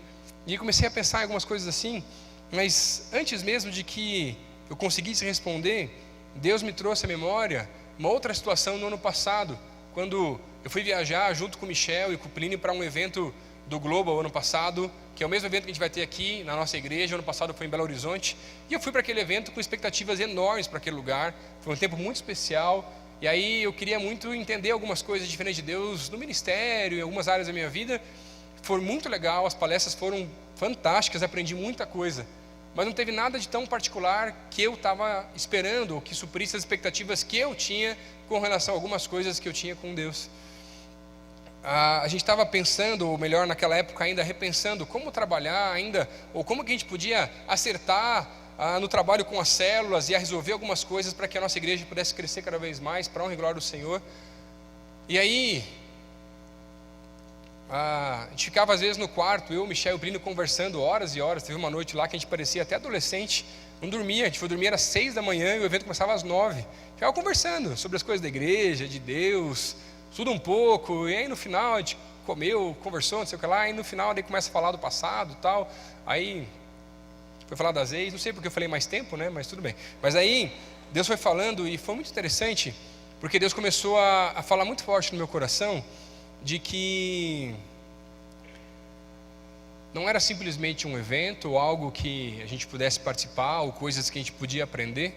E comecei a pensar em algumas coisas assim, mas antes mesmo de que eu conseguisse responder, Deus me trouxe à memória uma outra situação no ano passado, quando eu fui viajar junto com o Michel e com o Plínio para um evento do Global ano passado, que é o mesmo evento que a gente vai ter aqui na nossa igreja. Ano passado foi em Belo Horizonte, e eu fui para aquele evento com expectativas enormes para aquele lugar. Foi um tempo muito especial, e aí eu queria muito entender algumas coisas diferentes de Deus no ministério, em algumas áreas da minha vida. Foi muito legal, as palestras foram fantásticas, aprendi muita coisa, mas não teve nada de tão particular que eu estava esperando, ou que suprisse as expectativas que eu tinha com relação a algumas coisas que eu tinha com Deus. A gente estava pensando, ou melhor, naquela época ainda repensando como trabalhar ainda, ou como que a gente podia acertar no trabalho com as células e a resolver algumas coisas para que a nossa igreja pudesse crescer cada vez mais para a honra e glória do Senhor. E aí, a gente ficava às vezes no quarto, eu, Michel e o Plínio conversando horas e horas. Teve uma noite lá que a gente parecia até adolescente, não dormia, a gente foi dormir às 6 da manhã e o evento começava às 9. Ficava conversando sobre as coisas da igreja, de Deus, tudo um pouco. E aí no final a gente comeu, conversou, não sei o que lá. E no final ele começa a falar do passado e tal. Aí foi falar das ex, não sei porque eu falei mais tempo, né? Mas tudo bem. Mas aí Deus foi falando e foi muito interessante, porque Deus começou a falar muito forte no meu coração de que não era simplesmente um evento ou algo que a gente pudesse participar ou coisas que a gente podia aprender,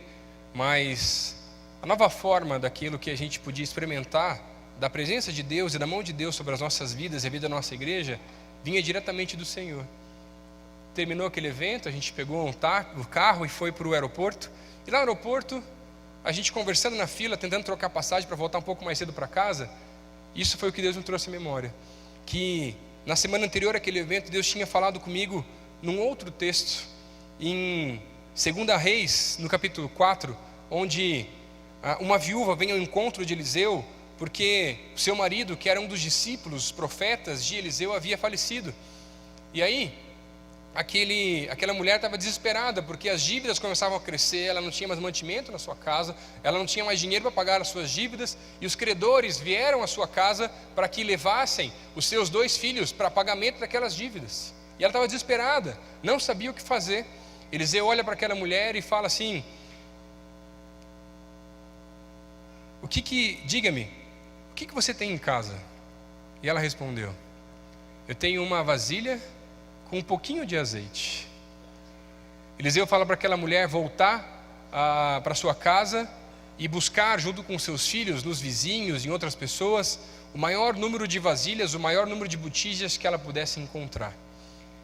mas a nova forma daquilo que a gente podia experimentar da presença de Deus e da mão de Deus sobre as nossas vidas e a vida da nossa igreja vinha diretamente do Senhor. Terminou aquele evento, a gente pegou o carro e foi para o aeroporto. E lá no aeroporto, a gente conversando na fila, tentando trocar passagem para voltar um pouco mais cedo para casa. Isso foi o que Deus me trouxe à memória. Que na semana anterior àquele evento, Deus tinha falado comigo num outro texto, em 2 Reis, no capítulo 4, onde uma viúva vem ao encontro de Eliseu, porque o seu marido, que era um dos discípulos, profetas de Eliseu, havia falecido. E aí, aquela mulher estava desesperada, porque as dívidas começavam a crescer, ela não tinha mais mantimento na sua casa, ela não tinha mais dinheiro para pagar as suas dívidas, e os credores vieram à sua casa para que levassem os seus 2 filhos para pagamento daquelas dívidas. E ela estava desesperada, não sabia o que fazer. Eliseu olha para aquela mulher e fala assim: diga-me, o que você tem em casa? E ela respondeu: eu tenho uma vasilha com um pouquinho de azeite. Eliseu fala para aquela mulher voltar para sua casa e buscar junto com seus filhos, nos vizinhos, em outras pessoas, o maior número de vasilhas, o maior número de botijas que ela pudesse encontrar.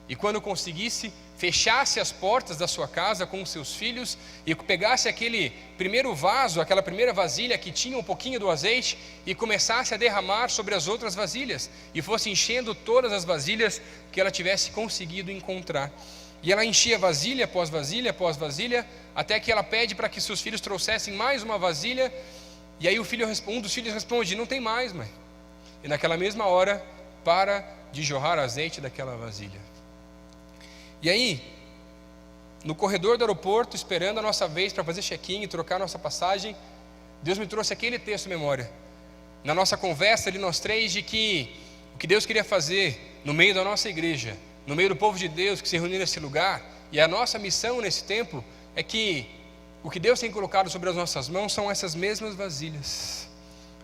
E quando conseguisse, fechasse as portas da sua casa com os seus filhos e pegasse aquele primeiro vaso, aquela primeira vasilha que tinha um pouquinho do azeite e começasse a derramar sobre as outras vasilhas e fosse enchendo todas as vasilhas que ela tivesse conseguido encontrar. E ela enchia vasilha após vasilha após vasilha, até que ela pede para que seus filhos trouxessem mais uma vasilha. E aí um dos filhos responde: não tem mais, mãe. E naquela mesma hora para de jorrar azeite daquela vasilha. E aí, no corredor do aeroporto, esperando a nossa vez para fazer check-in e trocar a nossa passagem, Deus me trouxe aquele texto à memória. Na nossa conversa ali nós 3, de que o que Deus queria fazer no meio da nossa igreja, no meio do povo de Deus que se reuniu nesse lugar, e a nossa missão nesse tempo é que o que Deus tem colocado sobre as nossas mãos são essas mesmas vasilhas.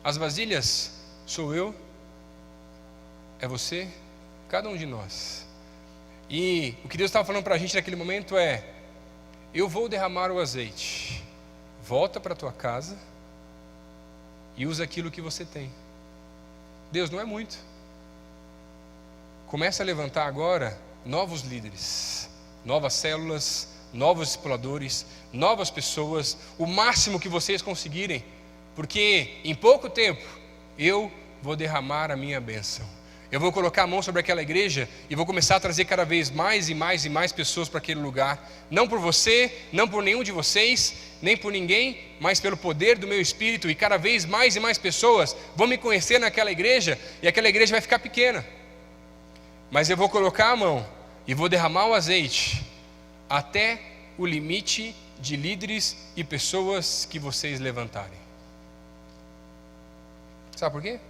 As vasilhas sou eu, é você, cada um de nós. E o que Deus estava falando para a gente naquele momento é: eu vou derramar o azeite, volta para a tua casa e usa aquilo que você tem. Deus, não é muito. Começa a levantar agora novos líderes, novas células, novos discipuladores, novas pessoas, o máximo que vocês conseguirem, porque em pouco tempo eu vou derramar a minha bênção. Eu vou colocar a mão sobre aquela igreja e vou começar a trazer cada vez mais e mais e mais pessoas para aquele lugar. Não por você, não por nenhum de vocês, nem por ninguém, mas pelo poder do meu Espírito. E cada vez mais e mais pessoas vão me conhecer naquela igreja, e aquela igreja vai ficar pequena. Mas eu vou colocar a mão e vou derramar o azeite até o limite de líderes e pessoas que vocês levantarem. Sabe por quê?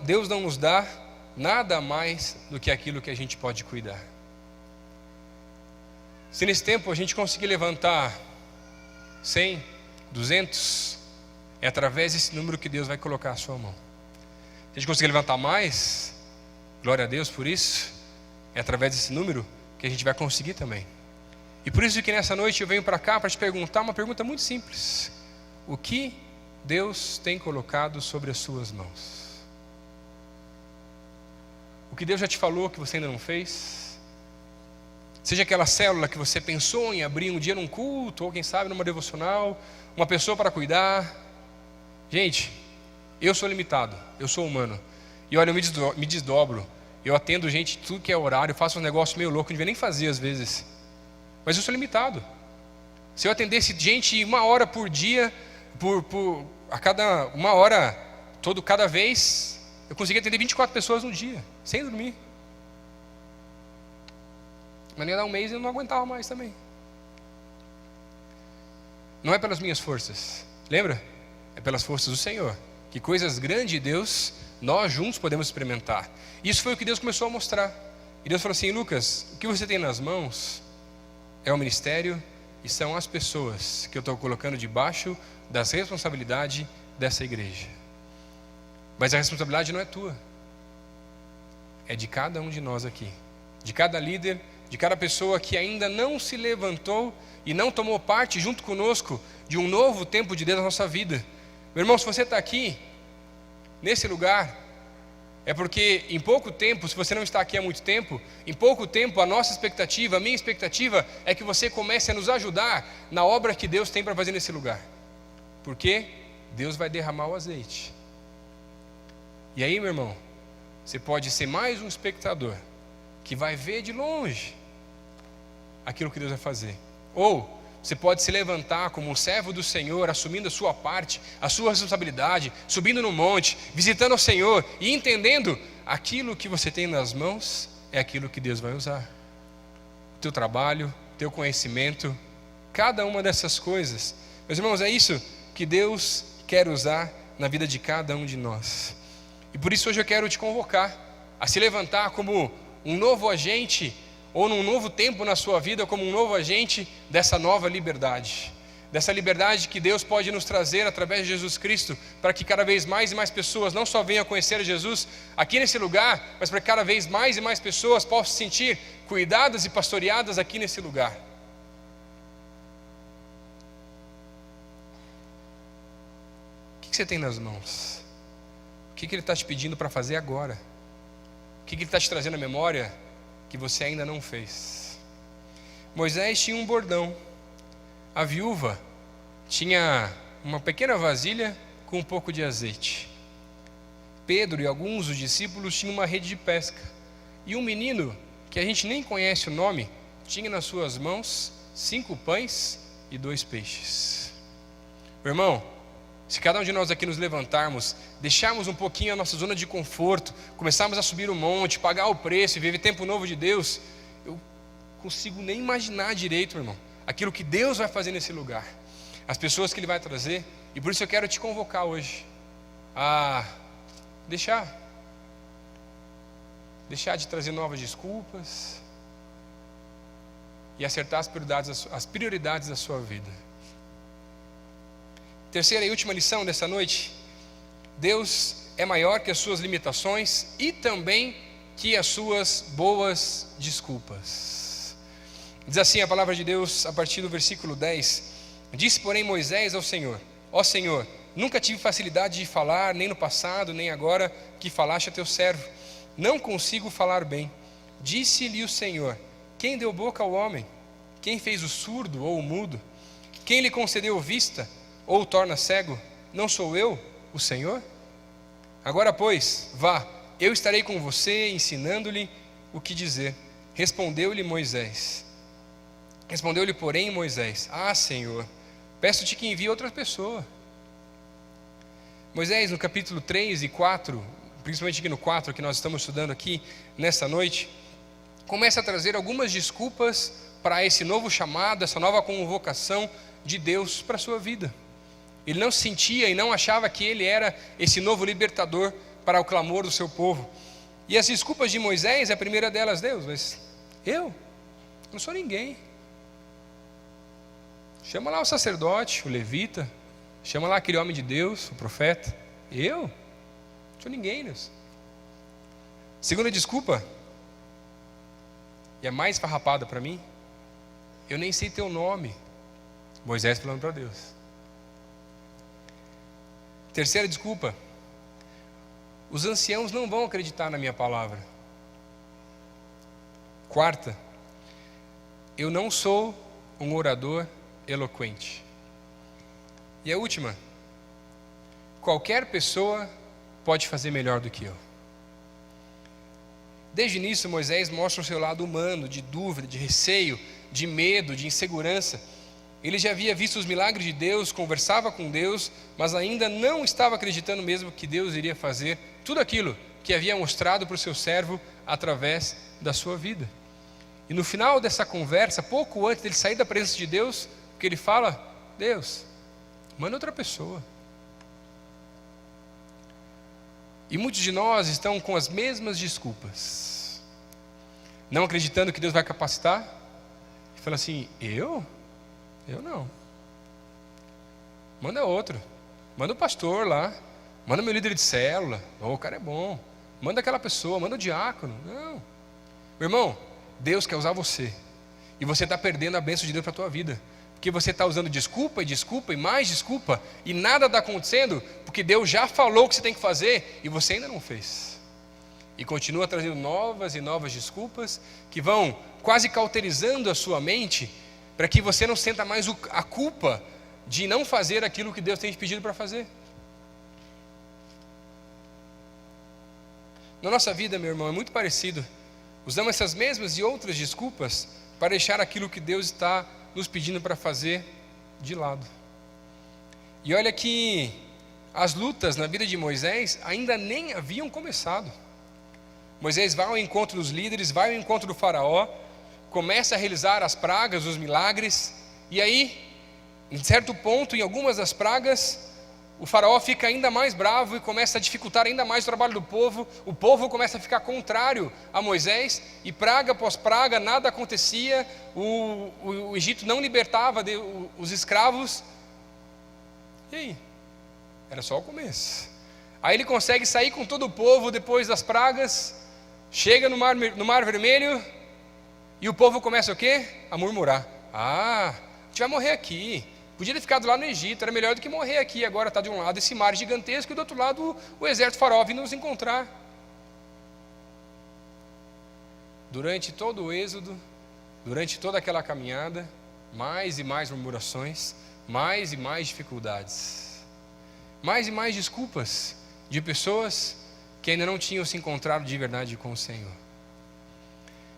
Deus não nos dá nada mais do que aquilo que a gente pode cuidar. Se nesse tempo a gente conseguir levantar 100, 200, é através desse número que Deus vai colocar a sua mão. Se a gente conseguir levantar mais, glória a Deus por isso, é através desse número que a gente vai conseguir também. E por isso que nessa noite eu venho para cá para te perguntar uma pergunta muito simples: o que Deus tem colocado sobre as suas mãos? O que Deus já te falou que você ainda não fez? Seja aquela célula que você pensou em abrir um dia num culto, ou quem sabe numa devocional, uma pessoa para cuidar. Gente, eu sou limitado, eu sou humano. E olha, eu me desdobro. Eu atendo gente, tudo que é horário, faço um negócio meio louco, não devia nem fazer às vezes. Mas eu sou limitado. Se eu atendesse gente 1 hora por dia, a cada 1 hora cada vez, eu conseguia atender 24 pessoas no dia, sem dormir. Mas nem dar um mês eu não aguentava mais também. Não é pelas minhas forças, lembra? É pelas forças do Senhor. Que coisas grandes de Deus, nós juntos podemos experimentar. Isso foi o que Deus começou a mostrar. E Deus falou assim: Lucas, o que você tem nas mãos é o ministério e são as pessoas que eu estou colocando debaixo das responsabilidades dessa igreja. Mas a responsabilidade não é tua, é de cada um de nós aqui, de cada líder, de cada pessoa que ainda não se levantou e não tomou parte junto conosco de um novo tempo de Deus na nossa vida. Meu irmão, se você está aqui, nesse lugar, é porque em pouco tempo, se você não está aqui há muito tempo, em pouco tempo a nossa expectativa, a minha expectativa é que você comece a nos ajudar na obra que Deus tem para fazer nesse lugar. Porque Deus vai derramar o azeite. E aí, meu irmão, você pode ser mais um espectador que vai ver de longe aquilo que Deus vai fazer. Ou você pode se levantar como um servo do Senhor, assumindo a sua parte, a sua responsabilidade, subindo no monte, visitando o Senhor e entendendo aquilo que você tem nas mãos é aquilo que Deus vai usar. O teu trabalho, o teu conhecimento, cada uma dessas coisas. Meus irmãos, é isso que Deus quer usar na vida de cada um de nós. E por isso hoje eu quero te convocar a se levantar como um novo agente, ou num novo tempo na sua vida, como um novo agente dessa nova liberdade. Dessa liberdade que Deus pode nos trazer através de Jesus Cristo, para que cada vez mais e mais pessoas não só venham a conhecer Jesus aqui nesse lugar, mas para que cada vez mais e mais pessoas possam se sentir cuidadas e pastoreadas aqui nesse lugar. O que você tem nas mãos? O que Ele está te pedindo para fazer agora? O que Ele está te trazendo à memória que você ainda não fez? Moisés tinha um bordão. A viúva tinha uma pequena vasilha com um pouco de azeite. Pedro e alguns dos discípulos tinham uma rede de pesca. E um menino, que a gente nem conhece o nome, tinha nas suas mãos 5 pães e 2 peixes. Meu irmão, se cada um de nós aqui nos levantarmos, deixarmos um pouquinho a nossa zona de conforto, começarmos a subir o monte, pagar o preço e viver tempo novo de Deus, eu consigo nem imaginar direito, meu irmão, aquilo que Deus vai fazer nesse lugar, as pessoas que Ele vai trazer. E por isso eu quero te convocar hoje a deixar de trazer novas desculpas e acertar as prioridades da sua vida. Terceira e última lição dessa noite: Deus é maior que as suas limitações e também que as suas boas desculpas. Diz assim a palavra de Deus a partir do versículo 10: Disse, porém, Moisés ao Senhor: Ó Senhor, nunca tive facilidade de falar, nem no passado, nem agora que falaste a teu servo. Não consigo falar bem. Disse-lhe o Senhor: Quem deu boca ao homem? Quem fez o surdo ou o mudo? Quem lhe concedeu vista ou o torna cego? Não sou eu, o Senhor? Agora, pois, vá, eu estarei com você, ensinando-lhe o que dizer. Respondeu-lhe, porém, Moisés: Ah, Senhor, peço-te que envie outra pessoa. Moisés, no capítulo 3 e 4, principalmente aqui no 4, que nós estamos estudando aqui nessa noite, começa a trazer algumas desculpas para esse novo chamado, essa nova convocação de Deus para a sua vida. Ele não se sentia e não achava que ele era esse novo libertador para o clamor do seu povo. E as desculpas de Moisés, a primeira delas: Deus, mas eu não sou ninguém. Chama lá o sacerdote, o levita, chama lá aquele homem de Deus, o profeta. Eu não sou ninguém, Deus. Segunda desculpa, e a mais farrapada para mim: eu nem sei teu nome. Moisés falando para Deus. Terceira desculpa: os anciãos não vão acreditar na minha palavra. Quarta: eu não sou um orador eloquente. E a última: qualquer pessoa pode fazer melhor do que eu. Desde o início, Moisés mostra o seu lado humano, de dúvida, de receio, de medo, de insegurança. ele já havia visto os milagres de Deus, conversava com Deus, mas ainda não estava acreditando mesmo que Deus iria fazer tudo aquilo que havia mostrado para o seu servo através da sua vida. E no final dessa conversa, pouco antes dele sair da presença de Deus, o que ele fala? Deus, manda outra pessoa. E muitos de nós estão com as mesmas desculpas, não acreditando que Deus vai capacitar, e fala assim, eu não. Manda outro, manda o pastor lá, manda meu líder de célula, o cara é bom, manda aquela pessoa, manda o diácono. Não, meu irmão, Deus quer usar você, e você está perdendo a bênção de Deus para a tua vida, porque você está usando desculpa e desculpa e mais desculpa, e nada está acontecendo, porque Deus já falou o que você tem que fazer, e você ainda não fez, e continua trazendo novas e novas desculpas, que vão quase cauterizando a sua mente, para que você não sinta mais a culpa de não fazer aquilo que Deus tem te pedido para fazer. Na nossa vida, meu irmão, é muito parecido. Usamos essas mesmas e outras desculpas para deixar aquilo que Deus está nos pedindo para fazer de lado. E olha que as lutas na vida de Moisés ainda nem haviam começado. Moisés vai ao encontro dos líderes, vai ao encontro do faraó, começa a realizar as pragas, os milagres, e aí, em certo ponto, em algumas das pragas, o faraó fica ainda mais bravo e começa a dificultar ainda mais o trabalho do povo. O povo começa a ficar contrário a Moisés, e praga após praga, nada acontecia, o Egito não libertava os escravos. E aí? Era só o começo. Aí ele consegue sair com todo o povo depois das pragas, chega no Mar Vermelho, e o povo começa o quê? A murmurar. A gente vai morrer aqui. Podia ter ficado lá no Egito, era melhor do que morrer aqui. Agora está de um lado esse mar gigantesco e do outro lado o exército faraó vindo nos encontrar. Durante todo o êxodo, durante toda aquela caminhada, mais e mais murmurações, mais e mais dificuldades, mais e mais desculpas de pessoas que ainda não tinham se encontrado de verdade com o Senhor,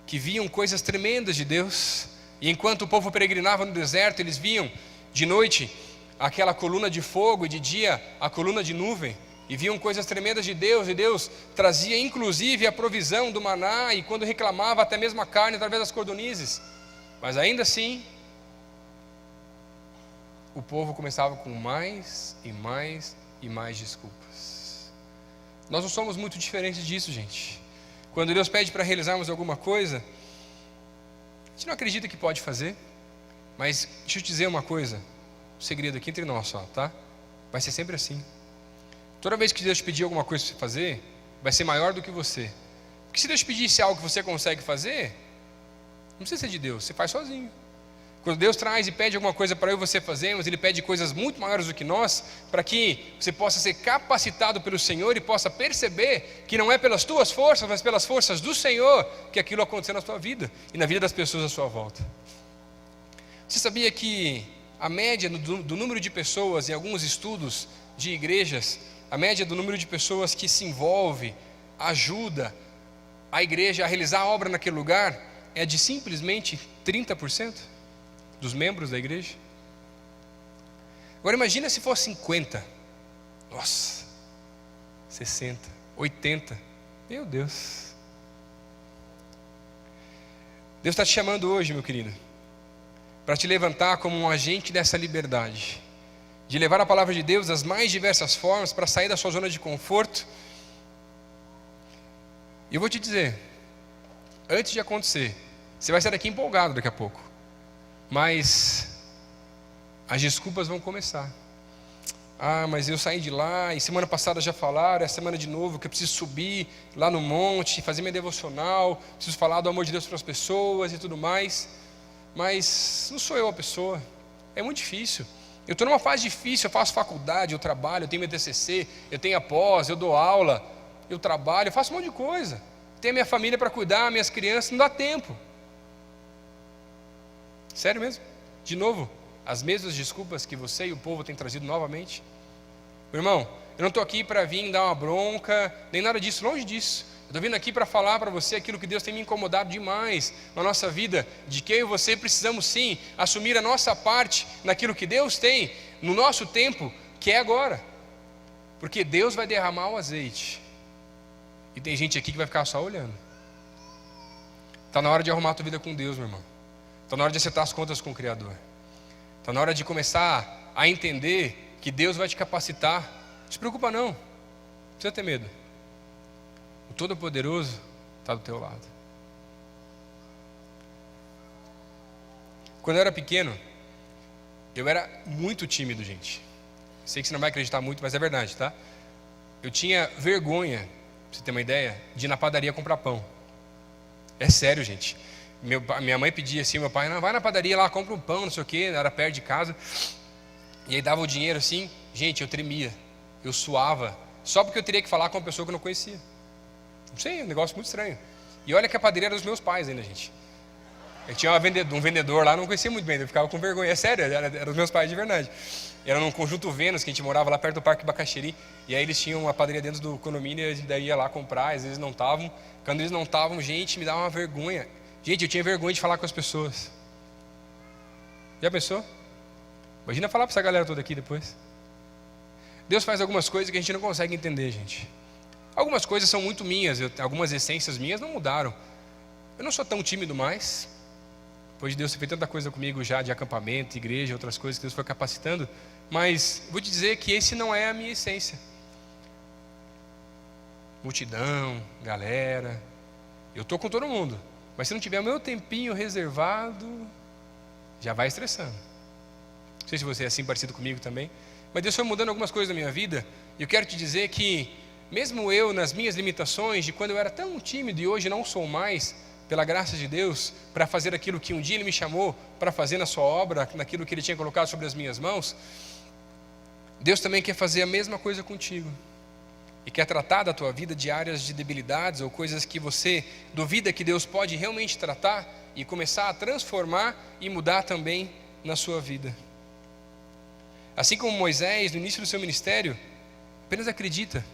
que viam coisas tremendas de Deus, e enquanto o povo peregrinava no deserto, eles viam de noite aquela coluna de fogo, e de dia a coluna de nuvem, e viam coisas tremendas de Deus, e Deus trazia inclusive a provisão do maná, e quando reclamava até mesmo a carne através das cordonizes, mas ainda assim o povo começava com mais e mais e mais desculpas. Nós não somos muito diferentes disso, gente. Quando Deus pede para realizarmos alguma coisa, a gente não acredita que pode fazer, mas deixa eu te dizer uma coisa, um segredo aqui entre nós só, tá? Vai ser sempre assim. Toda vez que Deus te pedir alguma coisa para você fazer, vai ser maior do que você. Porque se Deus pedisse algo que você consegue fazer, não precisa ser de Deus, você faz sozinho. Quando Deus traz e pede alguma coisa para eu e você fazermos, Ele pede coisas muito maiores do que nós, para que você possa ser capacitado pelo Senhor e possa perceber que não é pelas tuas forças, mas pelas forças do Senhor que aquilo aconteceu na sua vida e na vida das pessoas à sua volta. Você sabia que a média do número de pessoas, em alguns estudos de igrejas, a média do número de pessoas que se envolve, ajuda a igreja a realizar a obra naquele lugar, é de simplesmente 30% dos membros da igreja? Agora imagina se for 50, nossa, 60, 80, meu Deus. Deus está te chamando hoje, meu querido, para te levantar como um agente dessa liberdade, de levar a palavra de Deus das mais diversas formas, para sair da sua zona de conforto. E eu vou te dizer, antes de acontecer, você vai sair daqui empolgado daqui a pouco, mas as desculpas vão começar. Ah, mas eu saí de lá, e semana passada já falaram, essa semana de novo, que eu preciso subir lá no monte, fazer minha devocional, preciso falar do amor de Deus para as pessoas e tudo mais. Mas não sou eu a pessoa, é muito difícil. Eu estou numa fase difícil, eu faço faculdade, eu trabalho, eu tenho meu TCC, eu tenho a pós, eu dou aula, eu trabalho, eu faço um monte de coisa. Tenho a minha família para cuidar, minhas crianças, não dá tempo. Sério mesmo? De novo, as mesmas desculpas que você e o povo têm trazido novamente. Meu irmão, eu não estou aqui para vir dar uma bronca, nem nada disso, longe disso. Eu estou vindo aqui para falar para você aquilo que Deus tem me incomodado demais na nossa vida, de que eu e você precisamos sim assumir a nossa parte naquilo que Deus tem no nosso tempo, que é agora. Porque Deus vai derramar o azeite. E tem gente aqui que vai ficar só olhando. Está na hora de arrumar a tua vida com Deus, meu irmão. Está na hora de acertar as contas com o Criador. Está na hora de começar a entender que Deus vai te capacitar. Não se preocupa não. Não precisa ter medo. O Todo-Poderoso está do teu lado. Quando eu era pequeno, eu era muito tímido, gente. Sei que você não vai acreditar muito, mas é verdade, tá? Eu tinha vergonha, pra você ter uma ideia, de ir na padaria comprar pão. É sério, gente. Minha mãe pedia assim, meu pai, não, vai na padaria lá, compra um pão, não sei o quê, era perto de casa. E aí dava o dinheiro assim, gente, eu tremia, eu suava, só porque eu teria que falar com uma pessoa que eu não conhecia. Não sei, um negócio muito estranho. E olha que a padaria era dos meus pais ainda, gente. Eu tinha um vendedor lá, não conhecia muito bem, eu ficava com vergonha. É sério, era dos meus pais de verdade. Era num conjunto Vênus, que a gente morava lá perto do Parque Bacaxiri. E aí eles tinham uma padaria dentro do condomínio, e a gente ia lá comprar, às vezes não estavam. Quando eles não estavam, gente, me dava uma vergonha. Gente, eu tinha vergonha de falar com as pessoas. Já pensou? Imagina falar para essa galera toda aqui depois. Deus faz algumas coisas que a gente não consegue entender, gente. Algumas coisas são muito minhas, algumas essências minhas não mudaram. Eu não sou tão tímido mais. Depois de Deus ter feito tanta coisa comigo já, de acampamento, igreja, outras coisas que Deus foi capacitando. Mas vou te dizer que esse não é a minha essência. Multidão, galera. Eu estou com todo mundo. Mas se não tiver o meu tempinho reservado, já vai estressando. Não sei se você é assim parecido comigo também. Mas Deus foi mudando algumas coisas na minha vida. E eu quero te dizer que, mesmo eu, nas minhas limitações, de quando eu era tão tímido e hoje não sou mais, pela graça de Deus, para fazer aquilo que um dia Ele me chamou para fazer na sua obra, naquilo que Ele tinha colocado sobre as minhas mãos, Deus também quer fazer a mesma coisa contigo. E quer tratar da tua vida de áreas de debilidades ou coisas que você duvida que Deus pode realmente tratar e começar a transformar e mudar também na sua vida. Assim como Moisés, no início do seu ministério, apenas acredita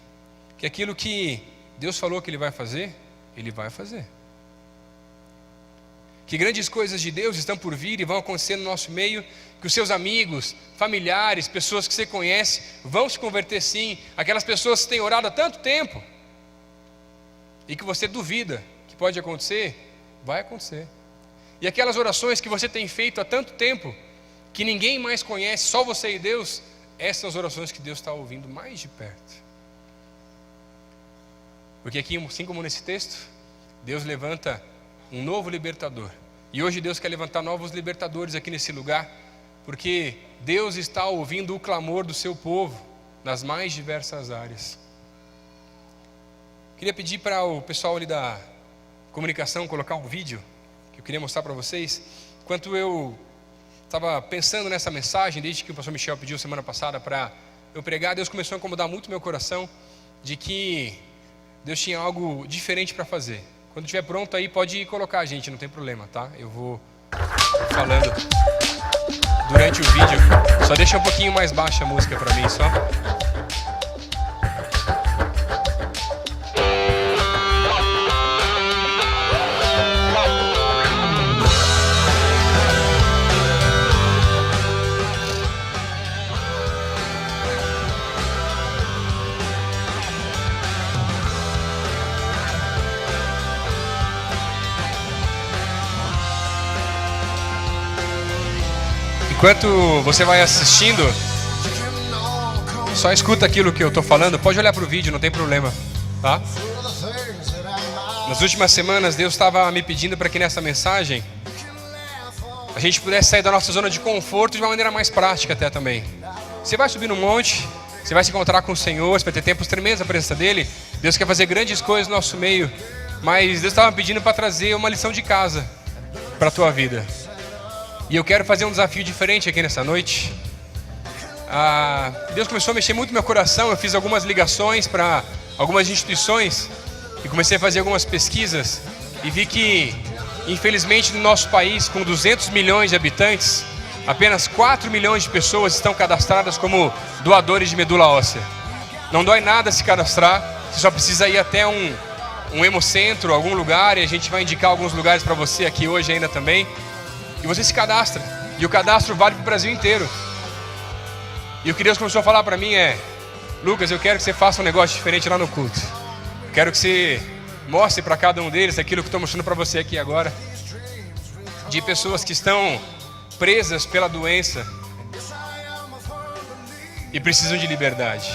que aquilo que Deus falou que Ele vai fazer, Ele vai fazer. Que grandes coisas de Deus estão por vir e vão acontecer no nosso meio, que os seus amigos, familiares, pessoas que você conhece, vão se converter sim, aquelas pessoas que têm orado há tanto tempo, e que você duvida que pode acontecer, vai acontecer. E aquelas orações que você tem feito há tanto tempo, que ninguém mais conhece, só você e Deus, essas são as orações que Deus está ouvindo mais de perto. Porque aqui, assim como nesse texto, Deus levanta um novo libertador. E hoje Deus quer levantar novos libertadores aqui nesse lugar, porque Deus está ouvindo o clamor do seu povo nas mais diversas áreas. Queria pedir para o pessoal ali da comunicação colocar um vídeo que eu queria mostrar para vocês. Enquanto eu estava pensando nessa mensagem, desde que o pastor Michel pediu semana passada para eu pregar, Deus começou a incomodar muito meu coração de que Deus tinha algo diferente para fazer. Quando estiver pronto aí, pode ir colocar, gente, não tem problema, tá? Eu vou falando durante o vídeo. Só deixa um pouquinho mais baixa a música para mim, só. Enquanto você vai assistindo, só escuta aquilo que eu estou falando. Pode olhar para o vídeo, não tem problema, tá? Nas últimas semanas, Deus estava me pedindo para que nessa mensagem a gente pudesse sair da nossa zona de conforto de uma maneira mais prática até também. Você vai subir no monte, você vai se encontrar com o Senhor, você vai ter tempos tremendos na presença dEle. Deus quer fazer grandes coisas no nosso meio, mas Deus estava me pedindo para trazer uma lição de casa para a tua vida. E eu quero fazer um desafio diferente aqui nessa noite. Deus começou a mexer muito no meu coração. Eu fiz algumas ligações para algumas instituições e comecei a fazer algumas pesquisas e vi que, infelizmente, no nosso país, com 200 milhões de habitantes, apenas 4 milhões de pessoas estão cadastradas como doadores de medula óssea. Não dói nada se cadastrar, você só precisa ir até um hemocentro, algum lugar, e a gente vai indicar alguns lugares para você aqui hoje ainda também. E você se cadastra. E o cadastro vale para o Brasil inteiro. E o que Deus começou a falar para mim é: Lucas, eu quero que você faça um negócio diferente lá no culto. Quero que você mostre para cada um deles aquilo que estou mostrando para você aqui agora. De pessoas que estão presas pela doença e precisam de liberdade.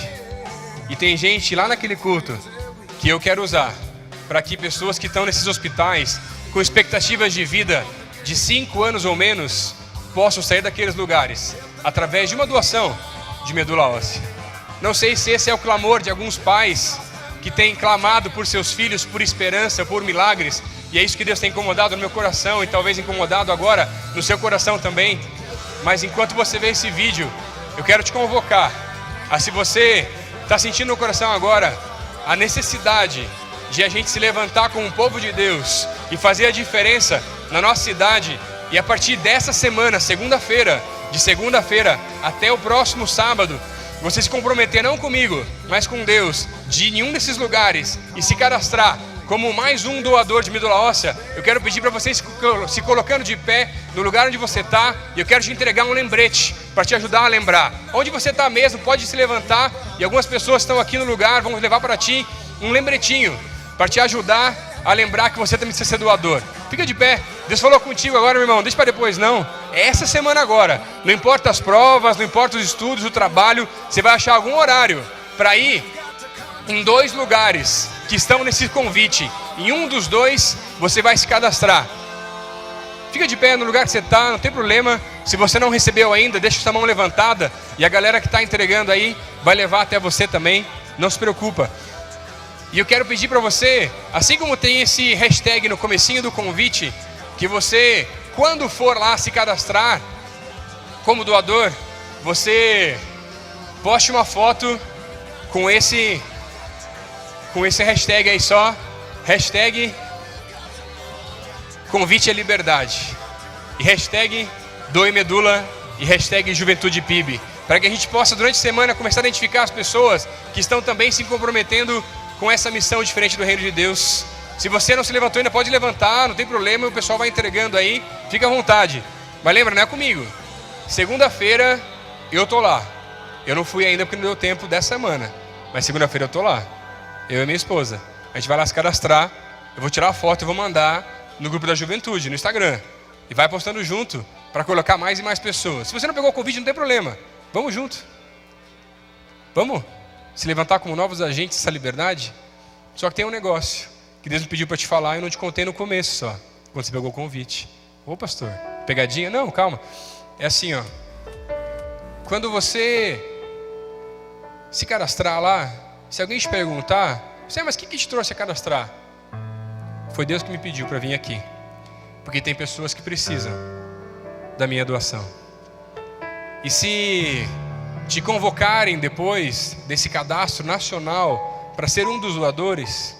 E tem gente lá naquele culto que eu quero usar para que pessoas que estão nesses hospitais com expectativas de vida de 5 anos ou menos possam sair daqueles lugares através de uma doação de medula óssea. Não sei se esse é o clamor de alguns pais que têm clamado por seus filhos, por esperança, por milagres, e é isso que Deus tem incomodado no meu coração e talvez incomodado agora no seu coração também. Mas enquanto você vê esse vídeo, eu quero te convocar a, se você está sentindo no coração agora a necessidade de a gente se levantar como um povo de Deus e fazer a diferença na nossa cidade, e a partir dessa semana, de segunda-feira até o próximo sábado, você se comprometer não comigo, mas com Deus, de nenhum desses lugares e se cadastrar como mais um doador de medula óssea, eu quero pedir para vocês se colocando de pé no lugar onde você está, e eu quero te entregar um lembrete para te ajudar a lembrar. Onde você está mesmo, pode se levantar, e algumas pessoas estão aqui no lugar, vão levar para ti um lembretinho para te ajudar a lembrar que você também precisa ser doador. Fica de pé. Deus falou contigo agora, meu irmão. Deixa para depois, não. É essa semana agora. Não importa as provas, não importa os estudos, o trabalho. Você vai achar algum horário para ir em 2 lugares que estão nesse convite. Em um dos 2, você vai se cadastrar. Fica de pé no lugar que você está, não tem problema. Se você não recebeu ainda, deixa sua mão levantada. E a galera que está entregando aí vai levar até você também. Não se preocupa. E eu quero pedir para você, assim como tem esse hashtag no comecinho do convite, que você, quando for lá se cadastrar como doador, você poste uma foto com esse hashtag aí só, hashtag convite à liberdade, e hashtag doe medula, e hashtag juventude PIB, para que a gente possa durante a semana começar a identificar as pessoas que estão também se comprometendo com essa missão diferente do reino de Deus. Se você não se levantou ainda, pode levantar, não tem problema, o pessoal vai entregando aí, fica à vontade. Mas lembra, não é comigo. Segunda-feira eu tô lá. Eu não fui ainda porque não deu tempo dessa semana, mas segunda-feira eu tô lá. Eu e minha esposa. A gente vai lá se cadastrar, eu vou tirar a foto e vou mandar no grupo da juventude, no Instagram. E vai postando junto para colocar mais e mais pessoas. Se você não pegou o convite, não tem problema. Vamos junto. Vamos se levantar como novos agentes dessa liberdade? Só que tem um negócio que Deus me pediu para te falar e eu não te contei no começo só, quando você pegou o convite. Ô pastor, pegadinha? Não, calma. É assim, ó. Quando você se cadastrar lá, se alguém te perguntar, mas o que te trouxe a cadastrar? Foi Deus que me pediu para vir aqui, porque tem pessoas que precisam da minha doação. E se te convocarem depois desse cadastro nacional para ser um dos doadores,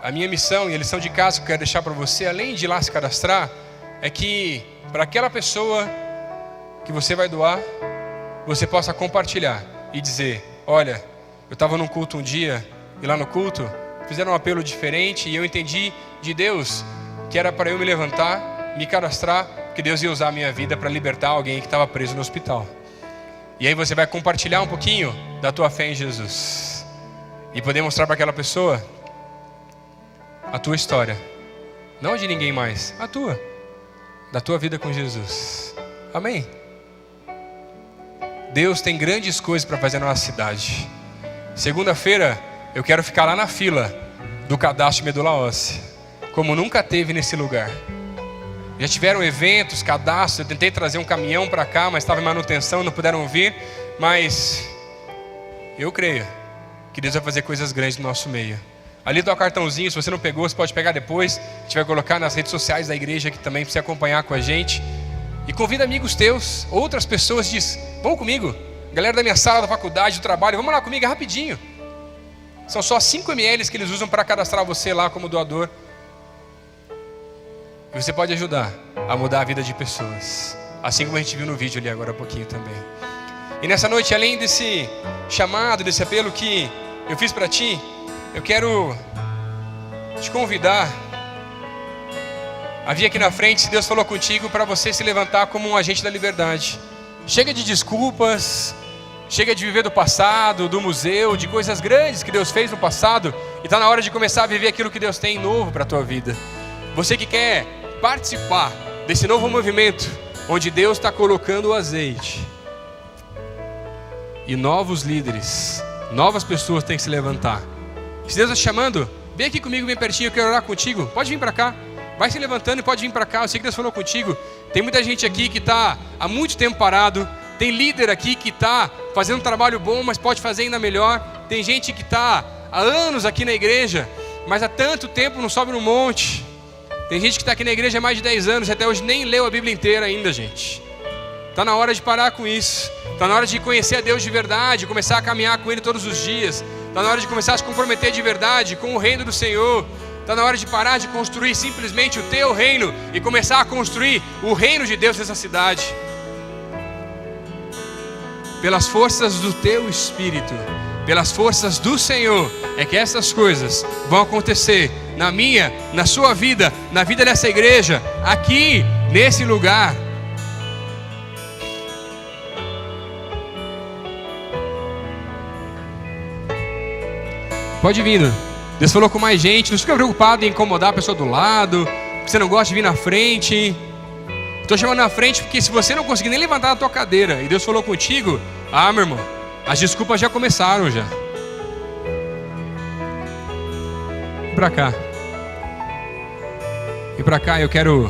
a minha missão e a lição de casa que eu quero deixar para você, além de ir lá se cadastrar, é que para aquela pessoa que você vai doar, você possa compartilhar e dizer: olha, eu estava num culto um dia, e lá no culto fizeram um apelo diferente, e eu entendi de Deus que era para eu me levantar, me cadastrar, que Deus ia usar a minha vida para libertar alguém que estava preso no hospital. E aí você vai compartilhar um pouquinho da tua fé em Jesus e poder mostrar para aquela pessoa a tua história, não de ninguém mais, a tua, da tua vida com Jesus. Amém? Deus tem grandes coisas para fazer na nossa cidade. Segunda-feira eu quero ficar lá na fila do cadastro de medula óssea, como nunca teve nesse lugar. Já tiveram eventos, cadastros, eu tentei trazer um caminhão para cá, mas estava em manutenção, não puderam vir. Mas eu creio que Deus vai fazer coisas grandes no nosso meio. Ali está o cartãozinho, se você não pegou, você pode pegar depois. A gente vai colocar nas redes sociais da igreja aqui também, para você acompanhar com a gente. E convida amigos teus, outras pessoas, diz: vamos comigo, galera da minha sala, da faculdade, do trabalho, vamos lá comigo, é rapidinho. São só 5 ml que eles usam para cadastrar você lá como doador. E você pode ajudar a mudar a vida de pessoas, assim como a gente viu no vídeo ali agora há pouquinho também. E nessa noite, além desse chamado, desse apelo que eu fiz para ti, eu quero te convidar a vir aqui na frente, se Deus falou contigo, para você se levantar como um agente da liberdade. Chega de desculpas, chega de viver do passado, do museu, de coisas grandes que Deus fez no passado, e está na hora de começar a viver aquilo que Deus tem novo para a tua vida. Você que quer participar desse novo movimento, onde Deus está colocando o azeite, e novos líderes, novas pessoas têm que se levantar. Se Deus está chamando, vem aqui comigo, vem pertinho, eu quero orar contigo. Pode vir para cá, vai se levantando e pode vir para cá. Eu sei que Deus falou contigo. Tem muita gente aqui que está há muito tempo parado. Tem líder aqui que está fazendo um trabalho bom, mas pode fazer ainda melhor. Tem gente que está há anos aqui na igreja, mas há tanto tempo não sobe no monte. Tem gente que está aqui na igreja há mais de 10 anos e até hoje nem leu a Bíblia inteira ainda, gente. Está na hora de parar com isso. Está na hora de conhecer a Deus de verdade, começar a caminhar com Ele todos os dias. Está na hora de começar a se comprometer de verdade com o reino do Senhor. Está na hora de parar de construir simplesmente o teu reino e começar a construir o reino de Deus nessa cidade. Pelas forças do teu Espírito, pelas forças do Senhor, é que essas coisas vão acontecer na minha, na sua vida, na vida dessa igreja, aqui, nesse lugar. Pode vir. Deus falou com mais gente. Não fica preocupado em incomodar a pessoa do lado, porque você não gosta de vir na frente. Estou chamando na frente porque se você não conseguir nem levantar da tua cadeira e Deus falou contigo, meu irmão, as desculpas já começaram já. Vem pra cá. Vem pra cá, eu quero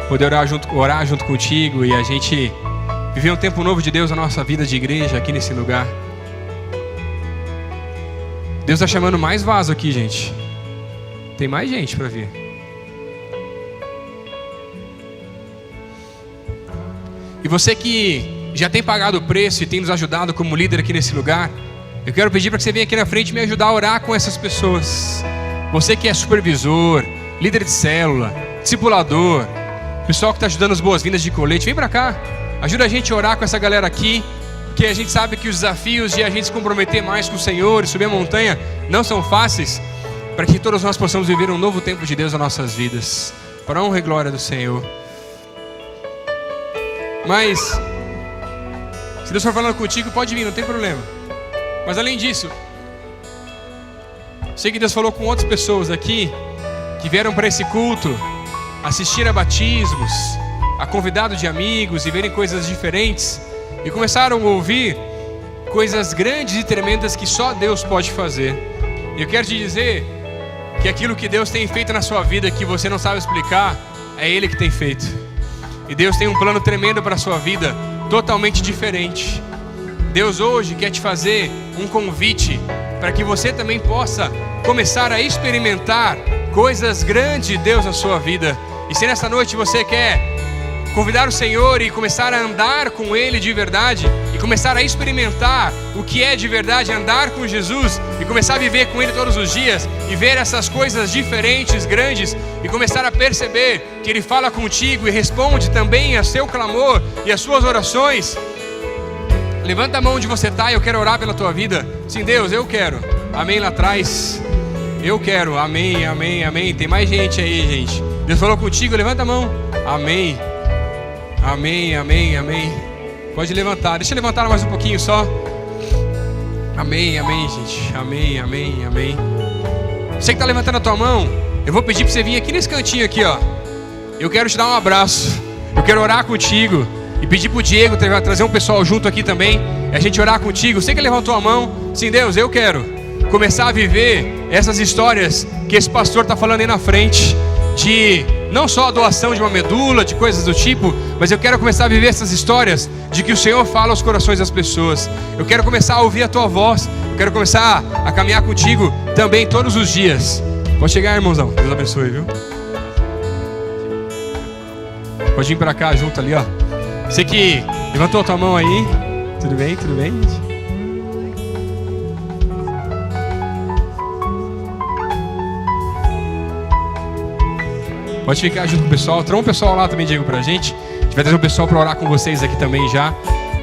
poder orar junto contigo e a gente viver um tempo novo de Deus na nossa vida de igreja aqui nesse lugar. Deus está chamando mais vaso aqui, gente. Tem mais gente para vir. E você que já tem pagado o preço e tem nos ajudado como líder aqui nesse lugar, eu quero pedir para que você venha aqui na frente e me ajudar a orar com essas pessoas. Você que é supervisor, líder de célula, discipulador, pessoal que está ajudando as boas-vindas de colete, vem para cá. Ajuda a gente a orar com essa galera aqui. Porque a gente sabe que os desafios de a gente se comprometer mais com o Senhor e subir a montanha não são fáceis, para que todos nós possamos viver um novo tempo de Deus nas nossas vidas, para a honra e glória do Senhor. Mas se Deus for falando contigo, pode vir, não tem problema. Mas além disso, sei que Deus falou com outras pessoas aqui que vieram para esse culto assistir a batismos, a convidado de amigos e verem coisas diferentes. E começaram a ouvir coisas grandes e tremendas que só Deus pode fazer. E eu quero te dizer que aquilo que Deus tem feito na sua vida que você não sabe explicar, é Ele que tem feito. E Deus tem um plano tremendo para a sua vida, totalmente diferente. Deus hoje quer te fazer um convite para que você também possa começar a experimentar coisas grandes de Deus na sua vida. E se nessa noite você quer convidar o Senhor e começar a andar com Ele de verdade, e começar a experimentar o que é de verdade andar com Jesus, e começar a viver com Ele todos os dias, e ver essas coisas diferentes, grandes, e começar a perceber que Ele fala contigo e responde também a seu clamor e as suas orações. Levanta a mão onde você está e eu quero orar pela tua vida. Sim, Deus, eu quero. Amém lá atrás. Eu quero. Amém, amém, amém. Tem mais gente aí, gente. Deus falou contigo, levanta a mão. Amém. Amém, amém, amém. Pode levantar, deixa eu levantar mais um pouquinho só. Amém, amém, gente. Amém, amém, amém. Você que está levantando a tua mão, eu vou pedir para você vir aqui nesse cantinho aqui, ó. Eu quero te dar um abraço. Eu quero orar contigo. E pedir para o Diego trazer um pessoal junto aqui também, e a gente orar contigo. Você que levantou a mão, sim, Deus, eu quero começar a viver essas histórias que esse pastor está falando aí na frente, de não só a doação de uma medula, de coisas do tipo, mas eu quero começar a viver essas histórias de que o Senhor fala aos corações das pessoas. Eu quero começar a ouvir a tua voz. Eu quero começar a caminhar contigo também todos os dias. Pode chegar, irmãozão. Deus abençoe, viu? Pode vir para cá junto ali, ó. Você que levantou a tua mão aí. Tudo bem, gente? Pode ficar junto com o pessoal. Trama o pessoal lá também, Diego, pra gente. A gente vai trazer o pessoal para orar com vocês aqui também já.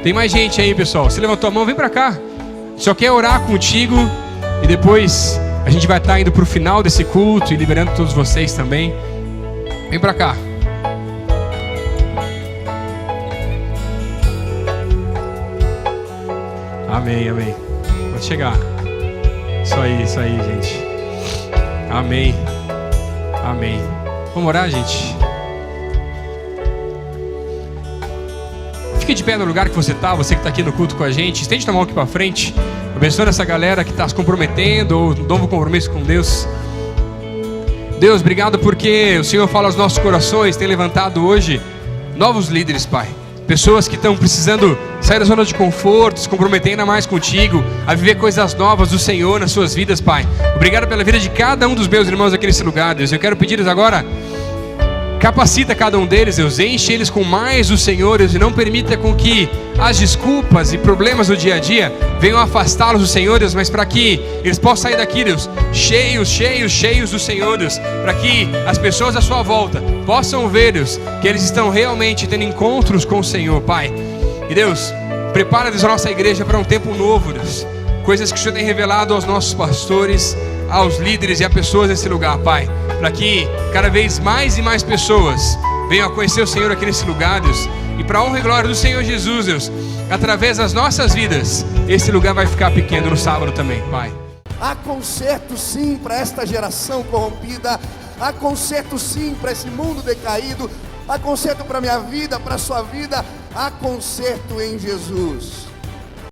Tem mais gente aí, pessoal. Se levantou a mão, vem pra cá. Só quer orar contigo. E depois a gente gente vai estar indo para o final desse culto e liberando todos vocês também. Vem para cá. Amém, amém. Pode chegar. Isso aí, gente. Amém. Amém. Vamos orar, gente? Fique de pé no lugar que você está, você que está aqui no culto com a gente. Estende a mão aqui para frente. Abençoe essa galera que está se comprometendo, ou um novo compromisso com Deus. Deus, obrigado porque o Senhor fala aos nossos corações, tem levantado hoje novos líderes, Pai. Pessoas que estão precisando sair da zona de conforto, se comprometer ainda mais contigo, a viver coisas novas do Senhor nas suas vidas, Pai. Obrigado pela vida de cada um dos meus irmãos aqui nesse lugar, Deus. Eu quero pedir-lhes agora, capacita cada um deles, Deus. Enche eles com mais do Senhor, Deus, e não permita com que as desculpas e problemas do dia a dia venham afastá-los do Senhor, Deus, mas para que eles possam sair daqui, Deus, cheios do Senhor, Deus, para que as pessoas à sua volta possam ver, Deus, que eles estão realmente tendo encontros com o Senhor, Pai. E Deus, prepara, Deus, a nossa igreja para um tempo novo, Deus. Coisas que o Senhor tem revelado aos nossos pastores, aos líderes e a pessoas nesse lugar, Pai, para que cada vez mais e mais pessoas venham a conhecer o Senhor aqui nesse lugar, Deus. E para a honra e glória do Senhor Jesus, Deus, através das nossas vidas, esse lugar vai ficar pequeno no sábado também, Pai. Há conserto sim para esta geração corrompida. Há conserto sim para esse mundo decaído. Há conserto para a minha vida, para a sua vida. Há conserto em Jesus.